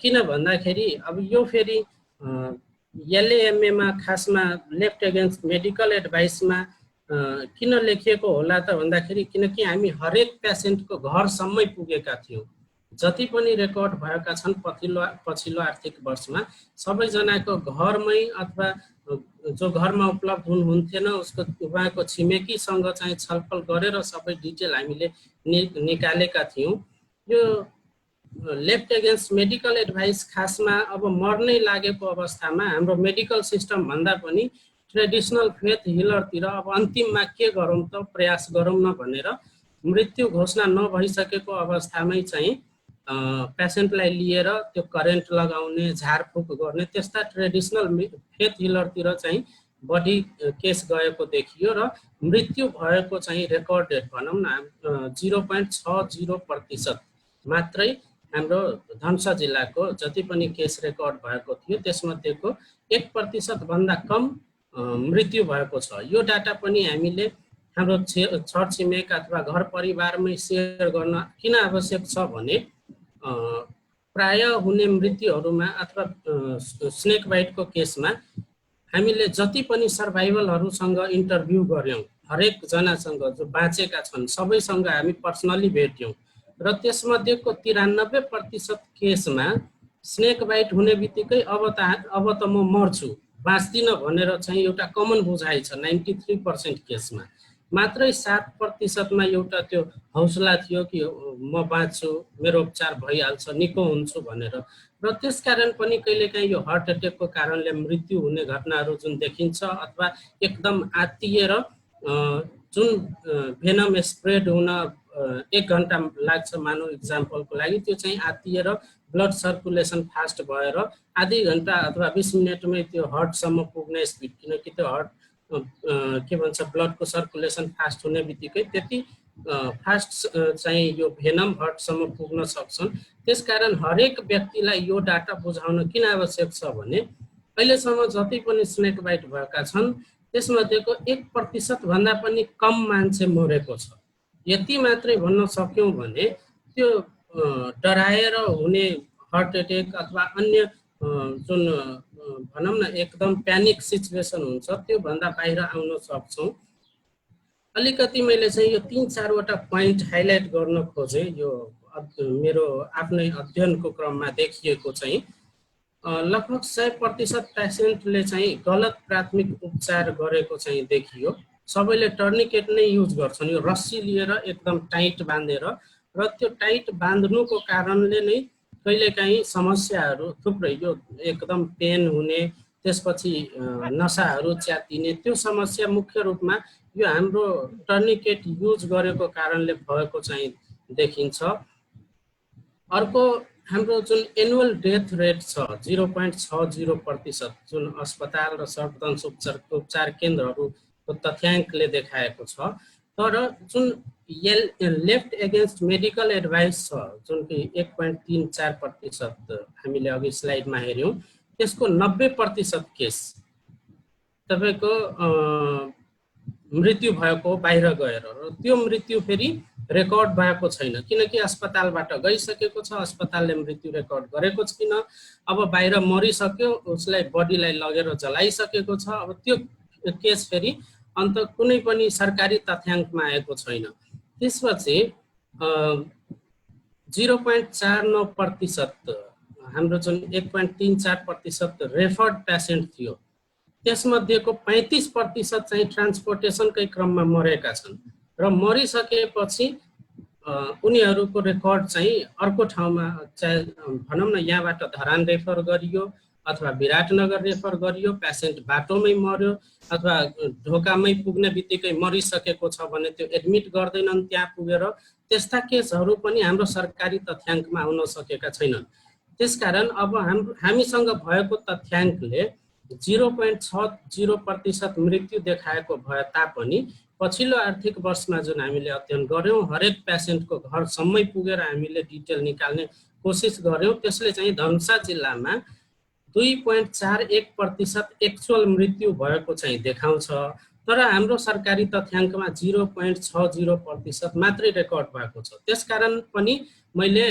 किन भन्दाखेरि अब यो फेरि एलएएमएमा खासमा लेफ्ट एगेन्स्ट मेडिकल एडभाइसमा किन लेखिएको होला त भन्दाखेरि किनकि हामी हरेक पेसेन्टको घरसम्मै पुगेका थियौँ। जति पनि रेकर्ड भएका छन् पछिल्लो आर्थिक वर्षमा सबैजनाको घरमै अथवा जो घरमा उपलब्ध हुनुहुन्थेन उसको उहाँको छिमेकीसँग चाहिँ छलफल गरेर सबै डिटेल हामीले निकालेका थियौँ। यो लेफ्ट एगेन्स्ट मेडिकल एडभाइस खासमा अब मर्नै लागेको अवस्थामा हाम्रो मेडिकल सिस्टम भन्दा पनि ट्रेडिसनल फेथ हिलरतिर अब अन्तिममा के गरौँ त प्रयास गरौँ न भनेर मृत्यु घोषणा नभइसकेको अवस्थामै चाहिँ पेसेन्टलाई लिएर त्यो करेन्ट लगाउने झारफुक गर्ने त्यस्ता ट्रेडिसनल फेथ हिलरतिर चाहिँ बढी केस गएको देखियो र मृत्यु भएको चाहिँ रेकर्डेड भनौँ न 0.60% मात्रै हाम्रो धनुषा जिल्लाको जति पनि केस रेकर्ड भएको थियो त्यसमध्येको 1% भन्दा कम मृत्यु भएको छ। यो डाटा पनि हामीले हाम्रो छरछिमेक अथवा घर परिवारमै सेयर गर्न किन आवश्यक छ भने प्राय हुने मृत्युहरूमा अथवा स्नेक बाइटको केसमा हामीले जति पनि सर्भाइभलहरूसँग इन्टरभ्यू गर्यौं हरेक जनासँग जो बाँचेका छन् सबैसँग हामी पर्सनली भेट्यौं र त्यसमध्येको 93% केसमा स्नेक बाइट हुने बित्तिकै अब त म मर्छु बाँच्दिन भनेर चाहिँ एउटा कमन बुझाइ छ। 93% केसमा मात्रै 7% मा एउटा त्यो हौसला थियो कि म बाँच्छु मेरो उपचार भइहाल्छ निको हुन्छु भनेर र त्यसकारण पनि कहिलेकाहीँ यो हार्ट एटेकको कारणले मृत्यु हुने घटनाहरू जुन देखिन्छ अथवा एकदम आत्तिएर जुन भेनम स्प्रेड हुन 1 घण्टा लाग्छ मानौ एक्जाम्पलको लागि त्यो चाहिँ आत्तिएर ब्लड सर्कुलेसन फास्ट भएर आधी घण्टा अथवा 20 मिनेटमै त्यो हार्टसम्म पुग्ने स्पिड किनकि त्यो हार्ट के भन्छ ब्लडको सर्कुलेसन फास्ट हुने बित्तिकै त्यति फास्ट चाहिँ यो भेनम हार्टसम्म पुग्न सक्छन्। त्यसकारण हरेक व्यक्तिलाई यो डाटा बुझाउन किन आवश्यक छ भने अहिलेसम्म जति पनि स्नेक बाइट भएका छन् त्यसमध्येको 1% भन्दा पनि कम मान्छे मरेको छ। यति मात्रै भन्न सक्यौं भने त्यो डराएर हुने हार्ट एटेक अथवा अन्य जुन भनौँ न एकदम प्यानिक सिचुएसन हुन्छ त्यो भन्दा बाहिर आउन सक्छौं। अलिकति मैले चाहिँ यो 3-4 वटा पोइन्ट हाइलाइट गर्न खोजे यो मेरो आफ्नै अध्ययनको क्रममा देखिएको चाहिँ लगभग 100% पेसेन्टले चाहिँ गलत प्राथमिक उपचार गरेको चाहिँ देखियो। सबैले टर्निकेट नै युज गर्छन् यो रस्सी लिएर एकदम टाइट बाँधेर र त्यो टाइट बाँध्नुको कारणले नै कहिलेकाहीँ समस्याहरू थुप्रै यो एकदम पेन हुने त्यसपछि नसाहरू च्यातिने त्यो समस्या मुख्य रूपमा यो हाम्रो टर्निकेट युज गरेको कारणले भएको चाहिँ देखिन्छ। अर्को हाम्रो जुन एनुअल डेथ रेट छ 0.60% जुन अस्पताल र सर्वदंश उपचार केन्द्रहरूको तथ्याङ्कले देखाएको छ तर जुन लेफ्ट एगेन्स्ट मेडिकल एडभाइस छ जुन कि 1.34% हामीले अघि स्लाइडमा हेर्यौं त्यसको 90% केस तपाईको मृत्यु भएको बाहिर गएर र त्यो मृत्यु फेरि रेकर्ड भएको छैन किनकि अस्पतालबाट गइसकेको छ अस्पतालले मृत्यु रेकर्ड गरेको छैन। अब बाहिर मरिसक्यो उसलाई बडीलाई लगेर जलाइसकेको छ अब त्यो केस फेरि अन्त कुनै पनि सरकारी तथ्याङ्कमा आएको छैन। त्यसपछि 0.49% हाम्रो जुन 1.34% रेफर्ड पेसेन्ट थियो त्यसमध्येको 35% चाहिँ ट्रान्सपोर्टेसनकै क्रममा मरेका छन् र मरिसकेपछि उनीहरूको रेकर्ड चाहिँ अर्को ठाउँमा चाहे भनौँ न यहाँबाट धरान रेफर गरियो अथवा विराटनगर रेफर गरियो पेसेन्ट बाटोमै मर्यो अथवा ढोकामै पुग्ने बित्तिकै मरिसकेको छ भने त्यो एडमिट गर्दैनन् त्यहाँ पुगेर त्यस्ता केसहरू पनि हाम्रो सरकारी तथ्याङ्कमा आउन सकेका छैनन्। त्यसकारण अब हामीसँग भएको तथ्याङ्कले 0.60% मृत्यु देखाएको भए तापनि पछिल्लो आर्थिक वर्षमा जुन हामीले अध्ययन गर्यौं हरेक पेसेन्टको घरसम्मै पुगेर हामीले डिटेल निकाल्ने कोसिस गर्यौं त्यसले चाहिँ धनुषा जिल्लामा 2.41% एक्चुअल मृत्यु भएको चाहिँ देखाउँछ तर हाम्रो सरकारी तथ्याङ्कमा 0.60% मात्रै रेकर्ड भएको छ। त्यसकारण पनि मैले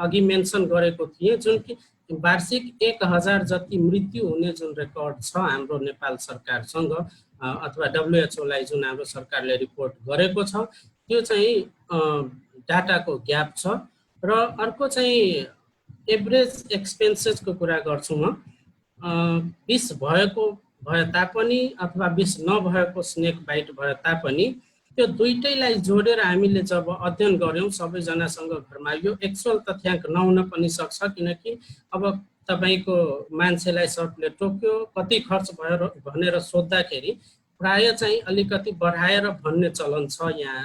अघि मेन्सन गरेको थिएँ जुन कि वार्षिक 1000 जति मृत्यु हुने जुन रेकर्ड छ हाम्रो नेपाल सरकारसँग अथवा WHO लाई जुन हाम्रो सरकारले रिपोर्ट गरेको छ त्यो चाहिँ डाटाको ग्याप छ। र अर्को चाहिँ एभरेज एक्सपेन्सेसको कुरा गर्छु म 20 भएको भए तापनि अथवा 20 नभएको स्नेक बाइट भए तापनि त्यो दुईटैलाई जोडेर हामीले जब अध्ययन गऱ्यौँ सबैजनासँग घरमा, यो एक्चुअल तथ्याङ्क नहुन पनि सक्छ, किनकि अब तपाईको मान्छेलाई सर्पले टोक्यो, कति खर्च भयो भनेर सोद्धाखेरि प्राय चाहिँ अलिकति बढाएर भन्ने चलन छ यहाँ।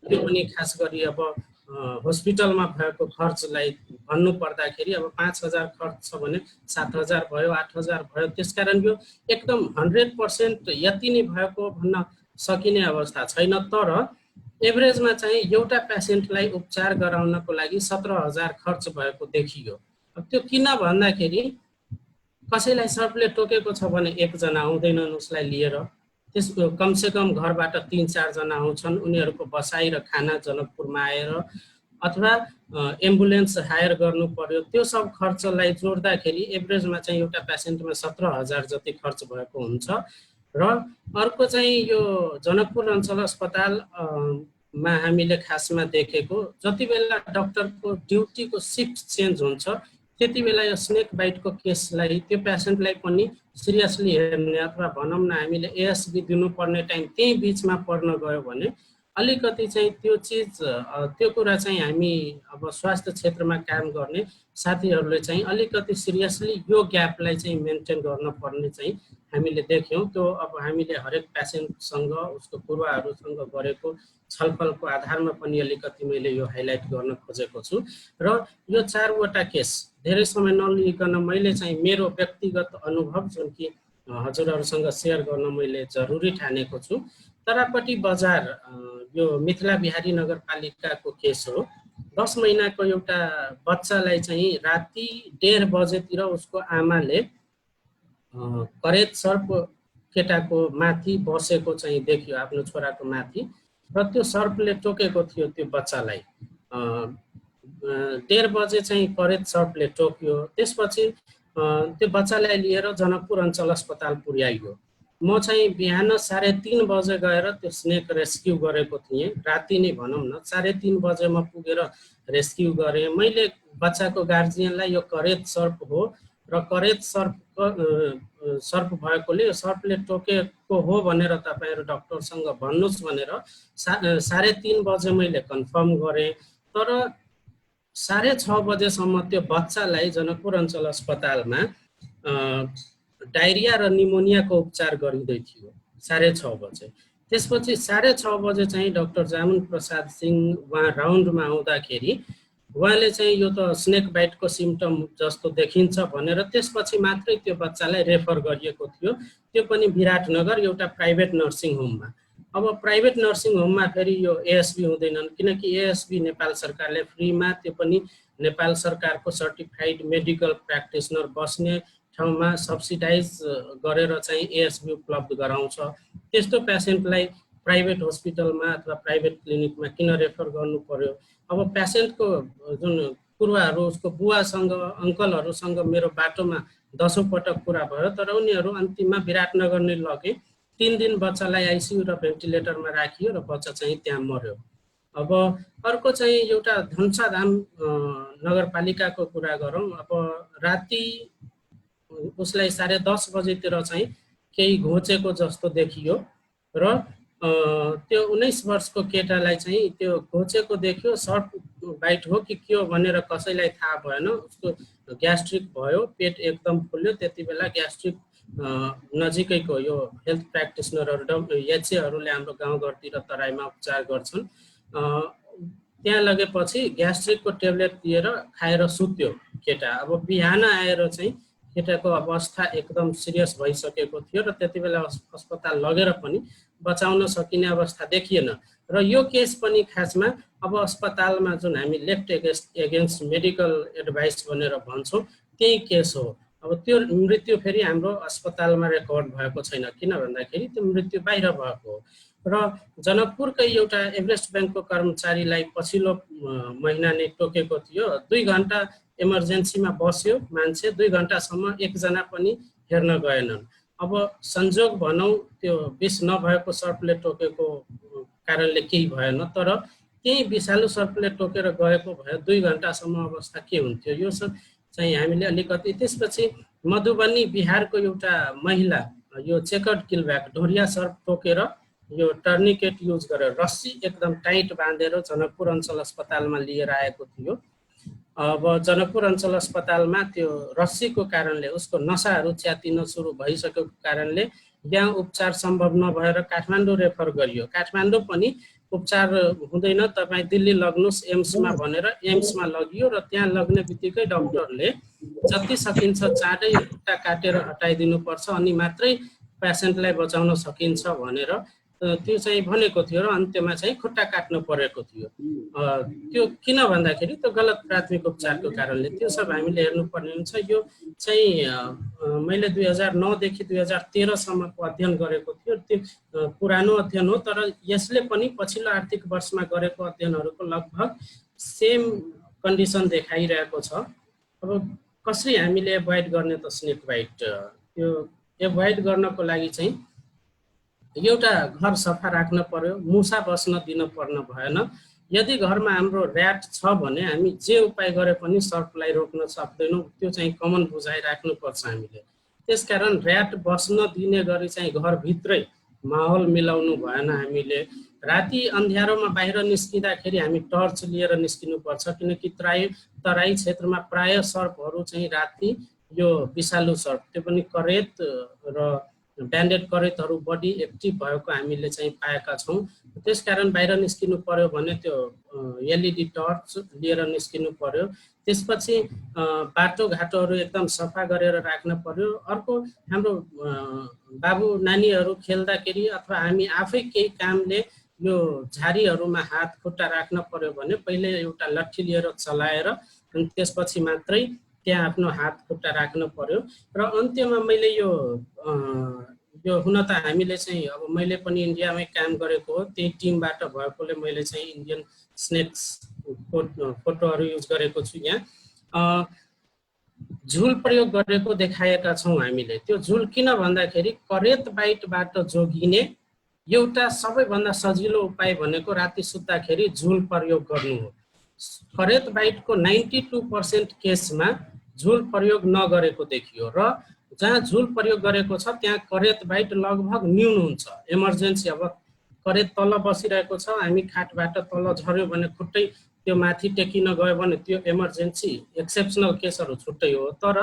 त्यो पनि खास गरी अब हस्पिटलमा भएको खर्चलाई भन्नु पर्दाखेरि अब 5,000 खर्च छ भने 7,000 भयो, 8,000 भयो। त्यसकारण यो एकदम 100% यति नै भएको भन्न सकिने अवस्था छैन। तर एभरेजमा चाहिँ एउटा पेसेन्टलाई उपचार गराउनको लागि 17,000 खर्च भएको देखियो। त्यो किन भन्दाखेरि कसैलाई सर्पले टोकेको छ भने एकजना आउँदैनन् उसलाई लिएर, त्यसको कमसेकम घरबाट 3-4 जना आउँछन्, उनीहरूको बसाइ र खाना जनकपुरमा आएर अथवा एम्बुलेन्स हायर गर्नु पर्यो। त्यो सब खर्चलाई जोड्दाखेरि एभरेजमा चाहिँ एउटा पेसेन्टमा 17,000 जति खर्च भएको हुन्छ। र अर्को चाहिँ यो जनकपुर अञ्चल अस्पतालमा हामीले खासमा देखेको, जति बेला डाक्टरको ड्युटीको सिफ्ट चेन्ज हुन्छ त्यति बेला यो स्नेक बाइटको केसलाई, त्यो पेसेन्टलाई पनि सिरियसली हेर्ने अथवा भनौँ न हामीले एएसबी दिनुपर्ने टाइम त्यही बिचमा पर्न गयो भने अलिकति चाहिँ त्यो चिज, त्यो कुरा चाहिँ हामी अब स्वास्थ्य क्षेत्रमा काम गर्ने साथीहरूले चाहिँ अलिकति सिरियसली यो ग्यापलाई चाहिँ मेन्टेन गर्न पर्ने चाहिँ हामीले देख्यौँ। त्यो अब हामीले हरेक पेसेन्टसँग उसको पूर्वहरूसँग गरेको छलफलको आधारमा पनि अलिकति मैले यो हाइलाइट गर्न खोजेको छु। र यो 4वटा केस धेरै समय नलिकन मैले चाहिँ मेरो व्यक्तिगत अनुभव जुन कि हजुरहरूसँग सेयर गर्न मैले जरुरी ठानेको छु। तरापट्टि बजार यो मिथिला बिहारी नगरपालिकाको केस हो। 10 महिनाको एउटा बच्चालाई चाहिँ राति 1:30 बजेतिर उसको आमाले करेत सर्प केटाको माथि बसेको चाहिँ देखियो, आफ्नो छोराको माथि, र त्यो सर्पले टोकेको थियो त्यो बच्चालाई। 1:30 बजे चाहिँ करेत सर्पले टोक्यो। त्यसपछि त्यो बच्चालाई लिएर जनकपुर अञ्चल अस्पताल पुर्याइयो। म चाहिँ बिहान 3:30 बजे गएर त्यो स्नेक रेस्क्यु गरेको थिएँ, राति नै भनौँ न 3:30 बजे म पुगेर रेस्क्यु गरेँ। मैले बच्चाको गार्जियनलाई यो करेत सर्प हो र करेत सर्प भएकोले यो सर्पले टोकेको हो भनेर तपाईँहरू डक्टरसँग भन्नुहोस् भनेर 3:30 बजे मैले कन्फर्म गरेँ। तर 6:30 बजेसम्म त्यो बच्चालाई जनकपुर अञ्चल अस्पतालमा डायरिया र निमोनियाको उपचार गरिँदै थियो 6:30 बजे। त्यसपछि 6:30 बजे चाहिँ डाक्टर जामुन प्रसाद सिंह उहाँ राउन्डमा आउँदाखेरि उहाँले चाहिँ यो त स्नेक बाइटको सिम्टम जस्तो देखिन्छ भनेर त्यसपछि मात्रै त्यो बच्चालाई रेफर गरिएको थियो, त्यो पनि विराटनगर एउटा प्राइभेट नर्सिङ होममा। अब प्राइभेट नर्सिङ होममा फेरि यो एएसबी हुँदैनन्, किनकि एएसबी नेपाल सरकारले फ्रीमा, त्यो पनि नेपाल सरकारको सर्टिफाइड मेडिकल प्र्याक्टिसनर बस्ने ठाउँमा सब्सिडाइज गरेर चाहिँ एएसबी उपलब्ध गराउँछ। त्यस्तो पेसेन्टलाई प्राइभेट हस्पिटलमा अथवा प्राइभेट क्लिनिकमा किन रेफर गर्नु पर्यो? अब पेसेन्टको जुन पूर्वहरू उसको बुवासँग अङ्कलहरूसँग मेरो बाटोमा 10औं पटक कुरा भयो, तर उनीहरू अन्तिममा विराटनगर नै लगे। 3 दिन बच्चालाई आइसियु र भेन्टिलेटरमा राखियो र बच्चा चाहिँ त्यहाँ मर्यो। अब अर्को चाहिँ एउटा धनसाधाम नगरपालिकाको कुरा गरौँ। अब राति उसलाई 10:30 बजेतिर चाहिँ केही घोचेको जस्तो देखियो र त्यो 19 वर्षको केटालाई चाहिँ त्यो घोचेको देख्यो। सर्प बाइट हो कि के हो भनेर कसैलाई थाहा भएन। उसको ग्यास्ट्रिक भयो, पेट एकदम फुल्यो। त्यति बेला ग्यास्ट्रिक नजिकैको यो हेल्थ प्र्याक्टिसनरहरू एचएहरूले हाम्रो गाउँघरतिर तराईमा उपचार गर्छन्। त्यहाँ लगेपछि ग्यास्ट्रिकको ट्याब्लेट दिएर खाएर सुत्यो केटा। अब बिहान आएर चाहिँ केटाको अवस्था एकदम सिरियस भइसकेको थियो र त्यति बेला अस्पताल लगेर पनि बचाउन सकिने अवस्था देखिएन। र यो केस पनि खासमा अब अस्पतालमा जुन हामी लेफ्ट एगेन्स्ट मेडिकल एडभाइस भनेर भन्छौँ त्यही केस हो। अब त्यो मृत्यु फेरि हाम्रो अस्पतालमा रेकर्ड भएको छैन, किन भन्दाखेरि त्यो मृत्यु बाहिर भएको हो। र जनकपुरकै एउटा एभरेस्ट ब्याङ्कको कर्मचारीलाई पछिल्लो महिना नै टोकेको थियो। 2 घन्टा इमर्जेन्सीमा बस्यो मान्छे, 2 घन्टासम्म एकजना पनि हेर्न गएनन्। अब संजोग भनौँ त्यो विष नभएको सर्पले टोकेको कारणले केही भएन, तर त्यही विषालु सर्पले टोकेर गएको भए 2 घन्टासम्म अवस्था के हुन्थ्यो, यो चाहिँ हामीले अलिकति। त्यसपछि मधुबनी बिहारको एउटा महिला यो चेकर्ड किलब्याक ढोरिया सर्प टोकेर यो टर्निकेट युज गरेर रस्सी एकदम टाइट बाँधेर जनकपुर अञ्चल अस्पतालमा लिएर आएको थियो। अब जनकपुर अञ्चल अस्पतालमा त्यो रस्सीको कारणले उसको नसाहरू च्यातिन सुरु भइसकेको कारणले यहाँ उपचार सम्भव नभएर काठमाडौँ रेफर गरियो। काठमाडौँ पनि उपचार हुँदैन, तपाईँ दिल्ली लग्नुहोस् एम्समा भनेर एम्समा लगियो र त्यहाँ लग्ने बित्तिकै डाक्टरले जति सकिन्छ चाँडै खुट्टा काटेर हटाइदिनुपर्छ अनि मात्रै पेसेन्टलाई बचाउन सकिन्छ भनेर त्यो चाहिँ भनेको थियो र अन्त्यमा चाहिँ खुट्टा काट्नु परेको थियो। त्यो किन भन्दाखेरि त्यो गलत प्राथमिक उपचारको कारणले त्यो सब हामीले हेर्नुपर्ने हुन्छ। यो चाहिँ मैले 2009 देखि 2013 सम्मको अध्ययन गरेको थियो। त्यो पुरानो अध्ययन हो, तर यसले पनि पछिल्लो आर्थिक वर्षमा गरेको अध्ययनहरूको लगभग सेम कन्डिसन देखाइरहेको छ। अब कसरी हामीले एभोइड गर्ने त स्नेक बाइट? त्यो एभोइड गर्नको लागि चाहिँ एउटा घर सफा राख्न पर्यो, मुसा बस्न दिन पर्न भएन। यदि घरमा हाम्रो ऱ्याट छ भने हामी जे उपाय गरे पनि सर्पलाई रोक्न सक्दैनौँ, त्यो चाहिँ कमन बुझाइ राख्नुपर्छ हामीले। त्यसकारण ऱ्याट बस्न दिने गरी चाहिँ घरभित्रै माहौल मिलाउनु भएन। हामीले राति अँध्यारोमा बाहिर निस्किँदाखेरि हामी टर्च लिएर निस्किनुपर्छ, किनकि तराई क्षेत्रमा प्राय सर्पहरू चाहिँ राति यो विषालु सर्प, त्यो पनि करेत र ब्यान्डेड करेतहरू बढी एक्टिभ भएको हामीले चाहिँ पाएका छौँ। त्यसकारण बाहिर निस्किनु पर्यो भने त्यो एलइडी टर्च लिएर निस्किनु पर्यो। त्यसपछि बाटोघाटोहरू एकदम सफा गरेर राख्न पर्यो। अर्को, हाम्रो बाबु नानीहरू खेल्दाखेरि अथवा हामी आफै केही कामले यो झारीहरूमा हात खुट्टा राख्न पर्यो भने पहिले एउटा लट्ठी लिएर चलाएर अनि त्यसपछि मात्रै त्यहाँ आफ्नो हात खुट्टा राख्न पर्यो। र अन्त्यमा मैले यो हुन त हामीले चाहिँ अब मैले पनि इन्डियामै काम गरेको हो, त्यही टिमबाट भएकोले मैले चाहिँ इन्डियन स्नेक्स फोटोहरू युज गरेको छु। यहाँ झुल प्रयोग गरेको देखाएका छौँ हामीले। त्यो झुल किन भन्दाखेरि करेत बाइटबाट जोगिने एउटा सबैभन्दा सजिलो उपाय भनेको राति सुत्दाखेरि झुल प्रयोग गर्नु हो। करेत बाइटको 92% केसमा झुल प्रयोग नगरेको देखियो र जहाँ झुल प्रयोग गरेको छ त्यहाँ करेत बाइट लगभग न्यून हुन्छ। इमर्जेन्सी, अब करेत तल बसिरहेको छ, हामी खाटबाट तल झऱ्यो भने खुट्टै त्यो माथि टेकिन गयो भने त्यो इमर्जेन्सी एक्सेप्सनल केसहरू छुट्टै हो। तर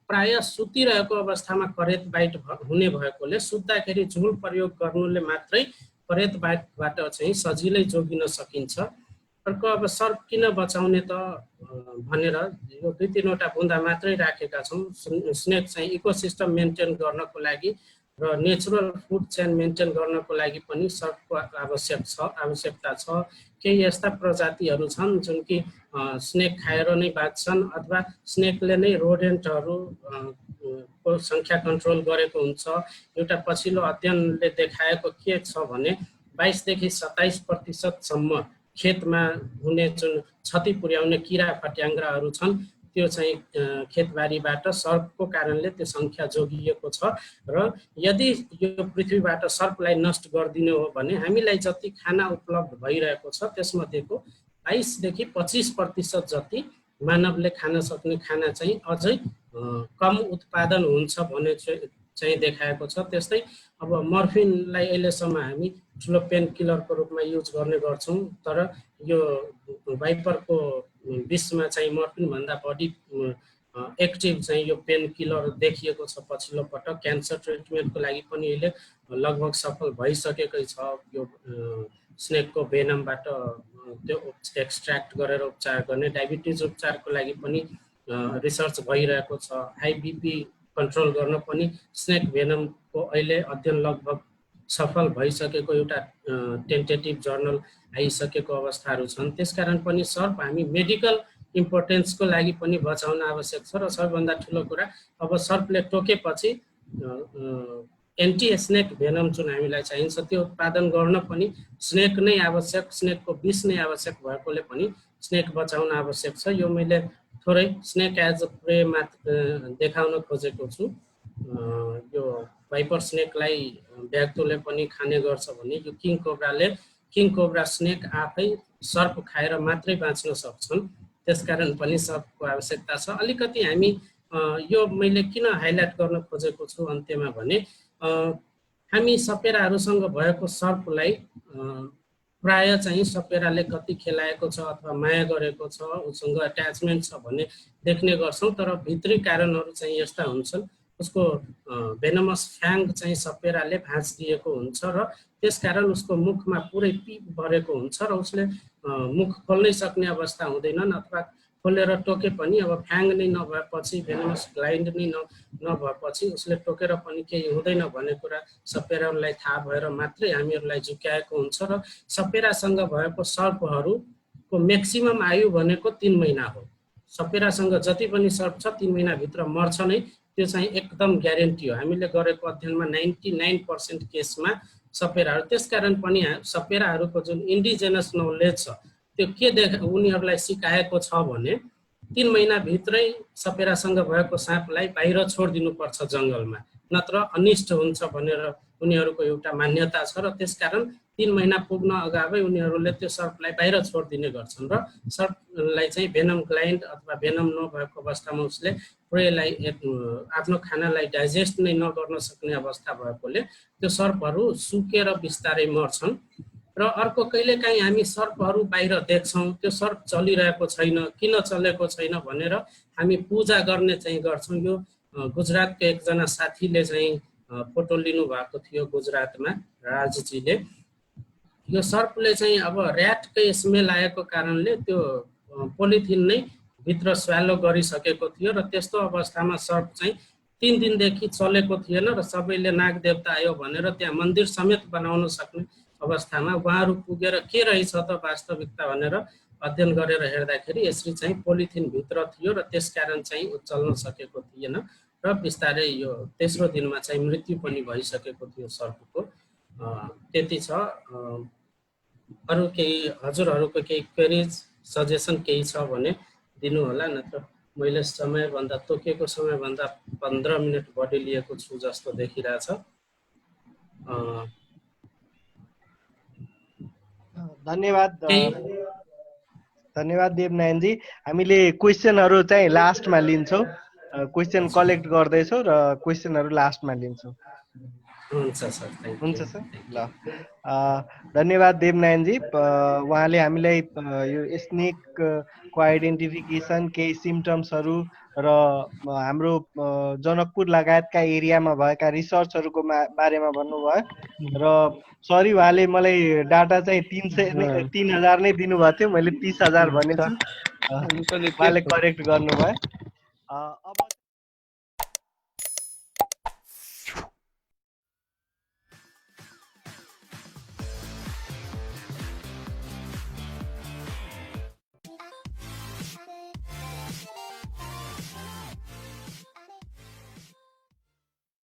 प्राय सुतिरहेको अवस्थामा करेत बाइट हुने भएकोले सुत्दाखेरि झुल प्रयोग गर्नुले मात्रै करेत बाइटबाट चाहिँ सजिलै जोगिन सकिन्छ। अर्को, अब सर्प किन बचाउने त भनेर यो 2-3वटा बुँदा मात्रै राखेका छौँ। स्नेक चाहिँ इकोसिस्टम मेन्टेन गर्नको लागि र नेचुरल फुड चेन मेन्टेन गर्नको लागि पनि सर्पको आवश्यकता छ। केही यस्ता प्रजातिहरू छन् जुन कि स्नेक खाएर नै बाँच्छन् अथवा स्नेकले नै रोडेन्टहरू को सङ्ख्या कन्ट्रोल गरेको हुन्छ। एउटा पछिल्लो अध्ययनले देखाएको के छ भने 22 देखि 27% खेतमा हुने जुन क्षति पुर्याउने किरा फट्याङ्ग्राहरू छन् त्यो चाहिँ खेतबारीबाट सर्पको कारणले त्यो सङ्ख्या जोगिएको छ। र यदि यो पृथ्वीबाट सर्पलाई नष्ट गरिदिने हो भने हामीलाई जति खाना उपलब्ध भइरहेको छ त्यसमध्येको 22 देखि 25% जति मानवले खान सक्ने खाना चाहिँ अझै कम उत्पादन हुन्छ भन्ने चाहिँ देखाएको छ। त्यस्तै अब मर्फिनलाई अहिलेसम्म हामी ठुलो पेन किलरको रूपमा युज गर्ने गर्छौँ, तर यो भाइपरको विषमा चाहिँ मर्फिनभन्दा बढी एक्टिभ चाहिँ यो पेन किलर देखिएको छ पछिल्लो पटक। क्यान्सर ट्रिटमेन्टको लागि पनि यसले लगभग सफल भइसकेकै छ। यो स्नेकको भेनमबाट त्यो एक्सट्र्याक्ट गरेर उपचार गर्ने, डायबिटिज उपचारको लागि पनि रिसर्च भइरहेको छ। हाई बिपी कन्ट्रोल गर्न पनि स्नेक भेनमको अहिले अध्ययन लगभग सफल भइसकेको एउटा टेन्टेटिभ जर्नल आइसकेको अवस्थाहरू छन्। त्यसकारण पनि सर्प हामी मेडिकल इम्पोर्टेन्सको लागि पनि बचाउन आवश्यक छ। र सबैभन्दा ठुलो कुरा, अब सर्पले टोकेपछि एन्टी स्नेक भेनम जुन हामीलाई चाहिन्छ त्यो उत्पादन गर्न पनि स्नेक नै आवश्यक, स्नेकको विष नै आवश्यक भएकोले पनि स्नेक बचाउन आवश्यक छ। यो मैले थोरै स्नेक एज अ प्रे देखाउन खोजेको छु। यो भाइपर स्नेकलाई ब्याक्टोले पनि खाने गर्छ भने यो किङ कोब्रा स्नेक आफै सर्प खाएर मात्रै बाँच्न सक्छन्। त्यसकारण पनि सर्पको आवश्यकता छ। अलिकति हामी यो मैले किन हाइलाइट गर्न खोजेको छु अन्त्यमा भने हामी सपेराहरूसँग भएको सर्पलाई प्राय चाहिँ सपेराले कति खेलाएको छ अथवा माया गरेको छ, उसँग एट्याचमेन्ट छ भन्ने देख्ने गर्छौँ। तर भित्री कारणहरू चाहिँ यस्ता हुन्छन्, उसको भेनमस फ्याङ चाहिँ सपेराले भाँचिदिएको हुन्छ र त्यसकारण उसको मुखमा पुरै पिप भरेको हुन्छ र उसले मुख खोल्नै सक्ने अवस्था हुँदैनन्, अथवा खोलेर टोके पनि अब फ्याङ नै नभएपछि, भेनमस ग्लाइन्ड नै नभएपछि उसले टोकेर पनि केही हुँदैन भन्ने कुरा सपेरालाई थाहा भएर मात्रै हामीहरूलाई झुक्याएको हुन्छ। र सपेरासँग भएको सर्पहरूको म्याक्सिमम आयु भनेको 3 महिना हो। सपेरासँग जति पनि सर्प छ 3 महिनाभित्र मर्छ नै, त्यो चाहिँ एकदम ग्यारेन्टी हो। हामीले गरेको अध्ययनमा 99% केसमा सपेराहरू, त्यसकारण पनि सपेराहरूको जुन इन्डिजेनस नलेज छ त्यो के उनीहरूलाई सिकाएको छ भने 3 महिनाभित्रै सपेरासँग भएको साँपलाई बाहिर छोडिदिनुपर्छ जङ्गलमा, नत्र अनिष्ट हुन्छ भनेर उनीहरूको एउटा मान्यता छ। र त्यसकारण 3 महिना पुग्न अगावै उनीहरूले त्यो सर्पलाई बाहिर छोडिदिने गर्छन् र सर्पलाई चाहिँ भेनम ग्लाइन्ड अथवा भेनम नभएको अवस्थामा उसले पुरैलाई आफ्नो खानालाई डाइजेस्ट नै नगर्न सक्ने अवस्था भएकोले त्यो सर्पहरू सुकेर बिस्तारै मर्छन्। र अर्को कहिलेकाहीँ हामी सर्पहरू बाहिर देख्छौँ, त्यो सर्प चलिरहेको छैन, किन चलेको छैन भनेर हामी पूजा गर्ने चाहिँ गर्छौँ। यो गुजरातको एकजना साथीले चाहिँ फोटो लिनुभएको थियो गुजरातमा, राजजीले। यो सर्पले चाहिँ अब ऱ्याटकै स्मेल आएको कारणले त्यो पोलिथिन नै भित्र स्वालो गरिसकेको थियो र त्यस्तो अवस्थामा सर्प चाहिँ 3 दिनदेखि चलेको थिएन र सबैले नाग देवता आयो भनेर त्यहाँ मन्दिर समेत बनाउन सक्ने अवस्थामा उहाँहरू पुगेर के रहेछ त वास्तविकता भनेर अध्ययन गरेर हेर्दाखेरि यसरी चाहिँ पोलिथिन भित्र थियो र त्यसकारण चाहिँ चल्न सकेको थिएन र बिस्तारै यो तेस्रो दिनमा चाहिँ मृत्यु पनि भइसकेको थियो सर्पको। त्यति छ। अरू केही हजुरहरूको केही क्वेरिज सजेसन केही छ भने दिनु होला, नत्र मैले समयभन्दा तोकेको समयभन्दा 15 मिनट बढी लिएको छु जस्तो देखिरहेछ। धन्यवाद देवनारायणजी। हामीले क्वेसनहरू चाहिँ लास्टमा लिन्छौँ, क्वेसन कलेक्ट गर्दैछौँ र क्वेसनहरू लास्टमा लिन्छौँ। हुन्छ सर, ल धन्यवाद देवनारायणजी। उहाँले हामीलाई यो स्नेकको आइडेन्टिफिकेसन, केही सिम्टम्सहरू र हाम्रो जनकपुर लगायतका एरियामा भएका रिसर्चहरूको बारेमा भन्नुभयो र सरी उहाँले मलाई डाटा चाहिँ 3000 नै दिनुभएको थियो, मैले 30,000 भनेछु, उहाँले करेक्ट गर्नुभयो। अब